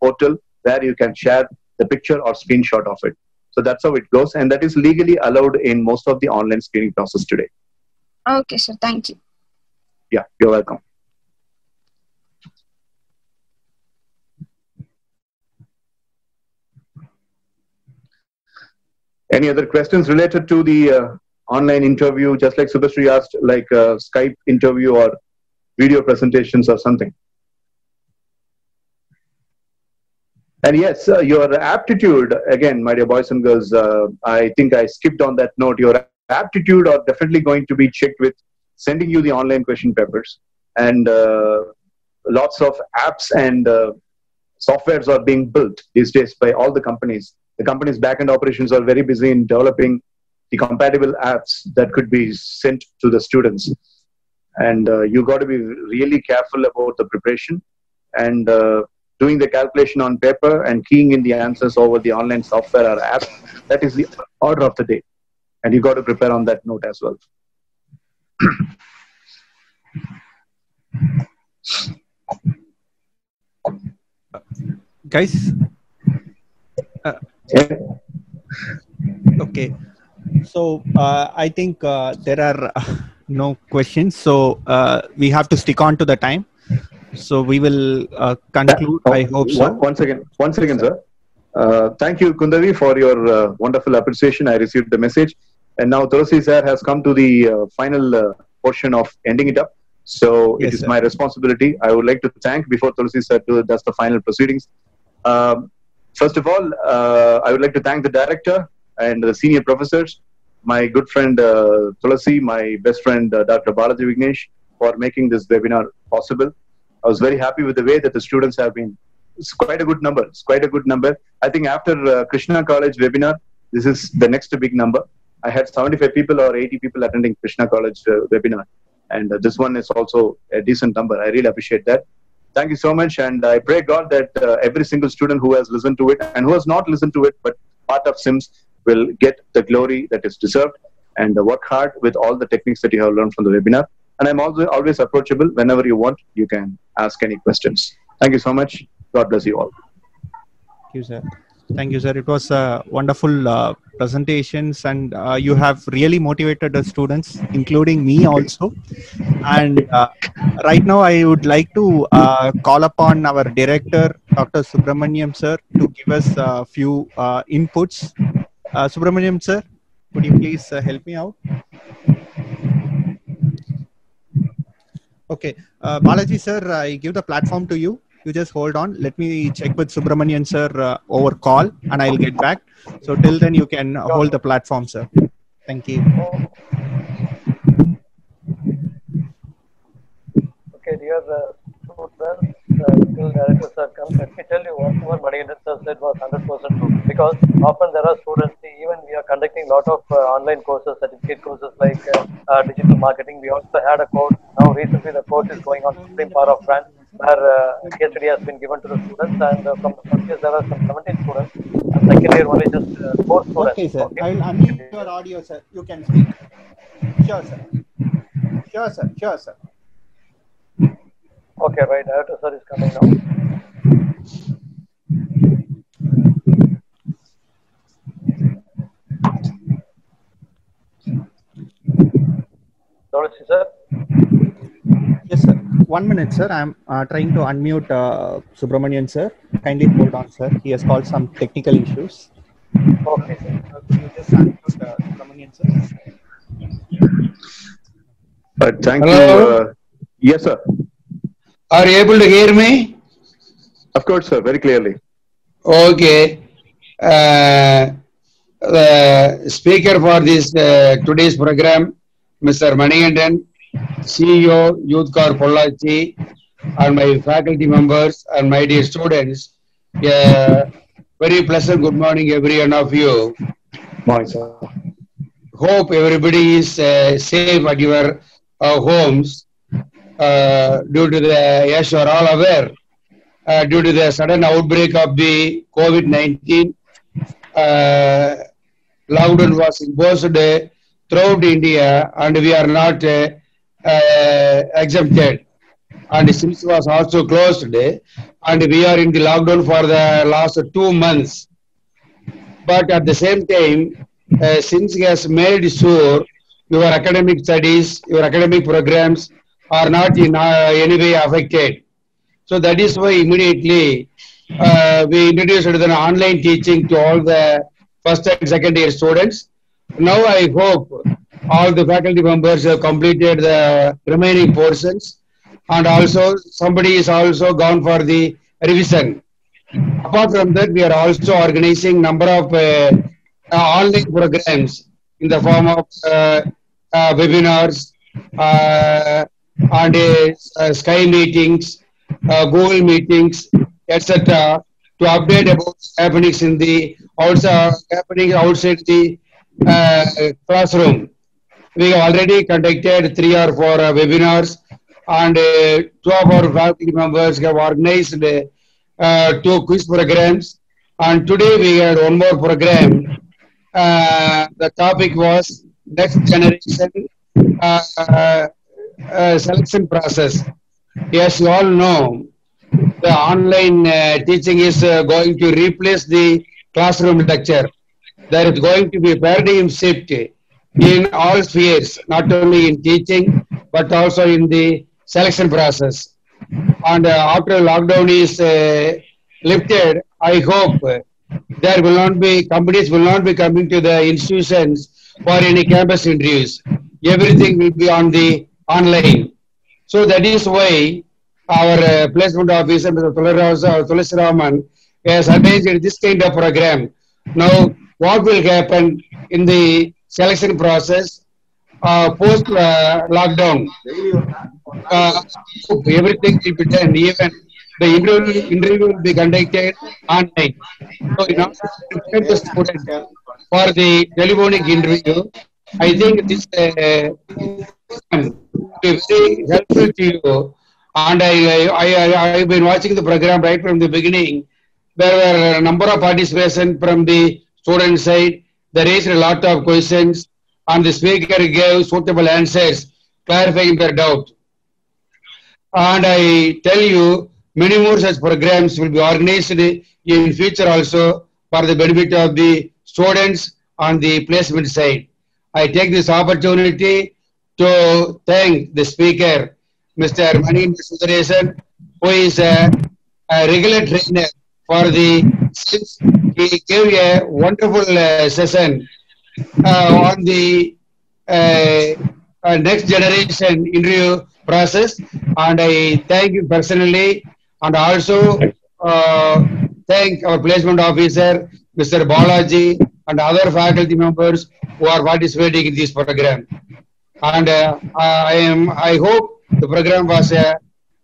portal where you can share the picture or screenshot of it. So that's how it goes. And that is legally allowed in most of the online screening process today. Okay, sir. Thank you. Yeah, you're welcome. Any other questions related to the online interview, just like Subhashree asked, like Skype interview or video presentations or something? And yes, your aptitude, again, my dear boys and girls, I think I skipped on that note. Your aptitude are definitely going to be checked with sending you the online question papers. And lots of apps and softwares are being built these days by all the companies. The company's back-end operations are very busy in developing the compatible apps that could be sent to the students. And you got to be really careful about the preparation and doing the calculation on paper and keying in the answers over the online software or app. That is the order of the day. and you got to prepare on that note as well. Guys, Yeah. okay. So I think there are no questions. So we have to stick on to the time. So we will conclude. I hope so. One second, sir. Thank you, Kundavi, for your wonderful appreciation. I received the message. And now Tulasi sir has come to the final portion of ending it up. So Yes, it is sir. my responsibility. I would like to thank, before Tulasi sir does the final proceedings. First of all, I would like to thank the director and the senior professors, my good friend Tulasi, my best friend Dr. Balaji Vignesh, for making this webinar possible. I was very happy with the way that the students have been. It's quite a good number. It's quite a good number. I think after Krishna College webinar, this is the next big number. I had 75 people or 80 people attending Krishna College webinar. And this one is also a decent number. I really appreciate that. Thank you so much. And I pray God that every single student who has listened to it and who has not listened to it, but part of SIMS, will get the glory that is deserved, and work hard with all the techniques that you have learned from the webinar. And I'm also always approachable. Whenever you want, you can ask any questions. Thank you so much. God bless you all. Thank you, sir. Thank you, sir. It was wonderful presentations, and you have really motivated the students, including me also. And right now, I would like to call upon our director, Dr. Subramaniam sir, to give us a few inputs. Subramaniam sir, could you please help me out? Okay, Balaji sir, I give the platform to you. You just hold on. Let me check with Subramanian sir over call, and I'll get back. So till then, you can hold the platform, sir. Thank you. Okay, dear students, till director sir comes, let me tell you what Manikandan sir said was 100% true. Because often there are students, even we are conducting a lot of online courses, certificate courses like digital marketing. We also had a course. Now recently the course is going on Supreme Power of France, where case study has been given to the students. And from the first year there are some 17 students. And second year only just 4 students. Okay, sir. I'll unmute your audio, sir. You can speak. Sure, sir. Sure, sir. Sure, sir. Okay, right. Director sir is coming now. Dorothy sir. Yes, sir. 1 minute, sir. I'm trying to unmute Subramanian sir. Kindly hold on, sir. He has called some technical issues. Okay, sir. Could you just unmute Subramanian sir? Thank Hello? you. Yes, sir. Are you able to hear me? Of course, sir. Very clearly. Okay. The speaker for this today's program, Mr. Manikandan, CEO, Youth Corps Pollachi, and my faculty members and my dear students. Very pleasant good morning, every one of you. Morning, sir. Hope everybody is safe at your homes due to the, yes, you are all aware, due to the sudden outbreak of the COVID-19, lockdown was imposed throughout India, and we are not exempted. And SIMS was also closed, and we are in the lockdown for the last 2 months. But at the same time, SIMS has made sure your academic studies, your academic programs are not in any way affected. So that is why immediately we introduced an online teaching to all the first and second year students. Now I hope all the faculty members have completed the remaining portions, and also somebody is also gone for the revision. Apart from that, we are also organizing number of online programs in the form of webinars and Sky meetings, Google meetings, etc., to update about happenings in the outside the classroom. We have already conducted 3 or 4 webinars, and 2 of our faculty members have organized 2 quiz programs. And today we had one more program The topic was next generation uh, selection process. As you all know, the online teaching is going to replace the classroom lecture. There is going to be a paradigm shift in all spheres, not only in teaching, but also in the selection process. And after lockdown is lifted, I hope there will not be, companies will not be coming to the institutions for any campus interviews. Everything will be on the online. So that is why our placement officer, Mr. Tulasi Raman, has arranged this kind of program. Now, what will happen in the selection process post lockdown? Everything will be done. Even the interview will be conducted online. So, in order to prepare the student for the telephonic interview, I think this will be very helpful to you. And I've been watching the program right from the beginning. There were a number of participants from the student side. They raised a lot of questions, and the speaker gave suitable answers, clarifying their doubt. And I tell you, many more such programs will be organized in future also for the benefit of the students on the placement side. I take this opportunity to thank the speaker, Mr. Maninder Sundaresan, who is a regular trainer for the since he gave a wonderful session on the next generation interview process, and I thank you personally, and also thank our placement officer, Mr. Balaji, and other faculty members who are participating in this program. And I hope the program was a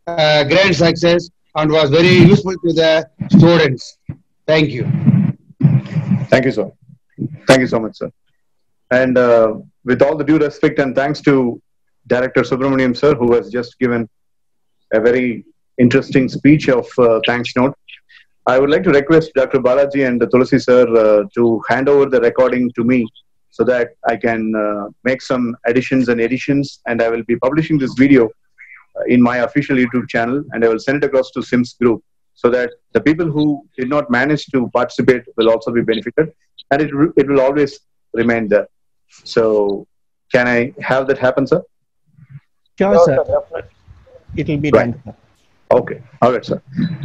grand success and was very useful to the students. Thank you. Thank you, sir. Thank you so much, sir. And with all the due respect and thanks to Director Subramaniam, sir, who has just given a very interesting speech of thanks note, I would like to request Dr. Balaji and Tulasi, sir, to hand over the recording to me so that I can make some additions and editions, and I will be publishing this video in my official YouTube channel, and I will send it across to SIMS group so that the people who did not manage to participate will also be benefited, and it will always remain there. So can I have that happen, sir? Sure, Sure, sir. sir, definitely. It will be Right. done, sir. Okay. All right, sir.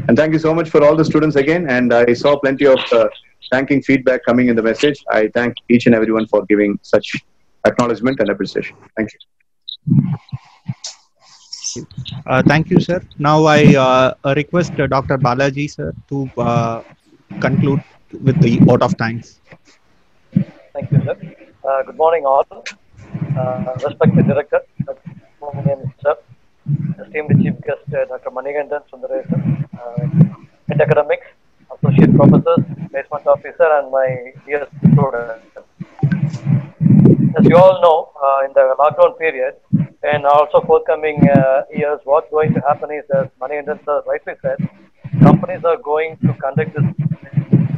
And thank you so much for all the students again. And I saw plenty of thanking feedback coming in the message. I thank each and everyone for giving such acknowledgement and appreciation. Thank you. Thank you, sir. Now I request Dr. Balaji, sir, to conclude with the vote of thanks. Thank you, sir. Good morning, all. Respected Director, Dr. Subramaniam, sir. Esteemed Chief Guest, Dr. Manikandan Sundaresan, Head Academics, Associate Professors, Placement Officer, and my dear students. As you all know, in the lockdown period and also forthcoming years, what's going to happen is, as Manikandan sir rightly said, companies are going to conduct this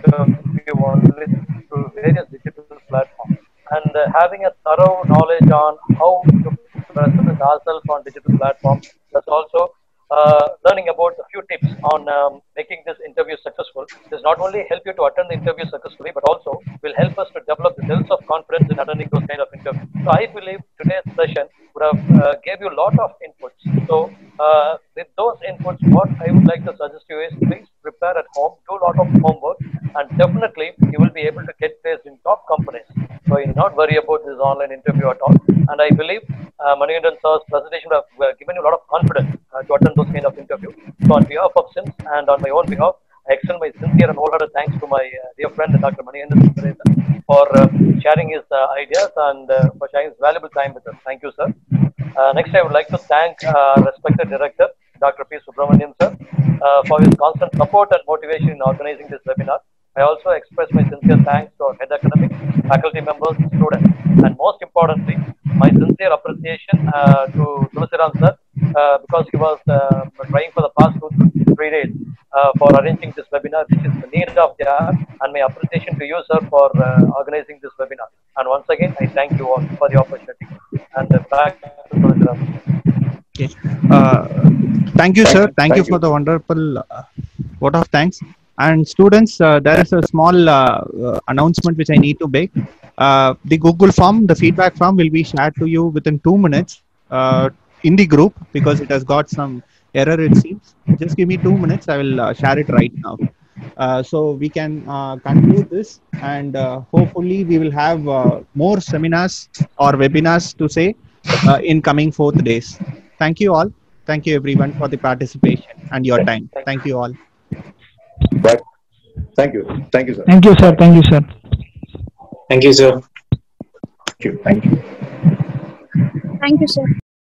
interview only through various digital platforms. And having a thorough knowledge on how to present ourselves on digital platforms, plus also learning about a few tips on making this interview successful. This not only help you to attend the interview successfully, but also will help us to develop the levels of confidence in attending those kind of interviews. So I believe today's session would have gave you a lot of inputs. So with those inputs, what I would like to suggest you is please prepare at home, do a lot of homework, and definitely you will be able to get placed in top companies. So you not worry about this online interview at all. And I believe Manikandan sir's presentation would have given you a lot of confidence to attend those kind of interviews. So on behalf of SIMS and on my own behalf, I extend my sincere and wholehearted thanks to my dear friend Dr. Manikandan Sundaresan for sharing his ideas and for sharing his valuable time with us. Thank you, sir. Next, I would like to thank respected Director Dr. P. Subramaniam, sir, for his constant support and motivation in organizing this webinar. I also express my sincere thanks to our head academics, faculty members, students, and most importantly, my sincere appreciation to Tulasiram sir because he was trying for the past 2 to 3 days for arranging this webinar, which is the need of the hour. And my appreciation to you, sir, for organizing this webinar. And once again, I thank you all for the opportunity. And back to Tulsiram. Okay. Thank you, sir. Thank you for the wonderful vote of thanks. And students, there is a small announcement which I need to make. The Google form, the feedback form will be shared to you within 2 minutes in the group, because it has got some error, it seems. Just give me 2 minutes. I will share it right now. So we can conclude this, and hopefully we will have more seminars or webinars to say in coming 4th days. Thank you all. Thank you everyone for the participation and your time. Thank you all. Bye. Thank you. Thank you, sir. Thank you, sir. Thank you, sir. Thank you, sir. Thank you. Thank you. Thank you, sir.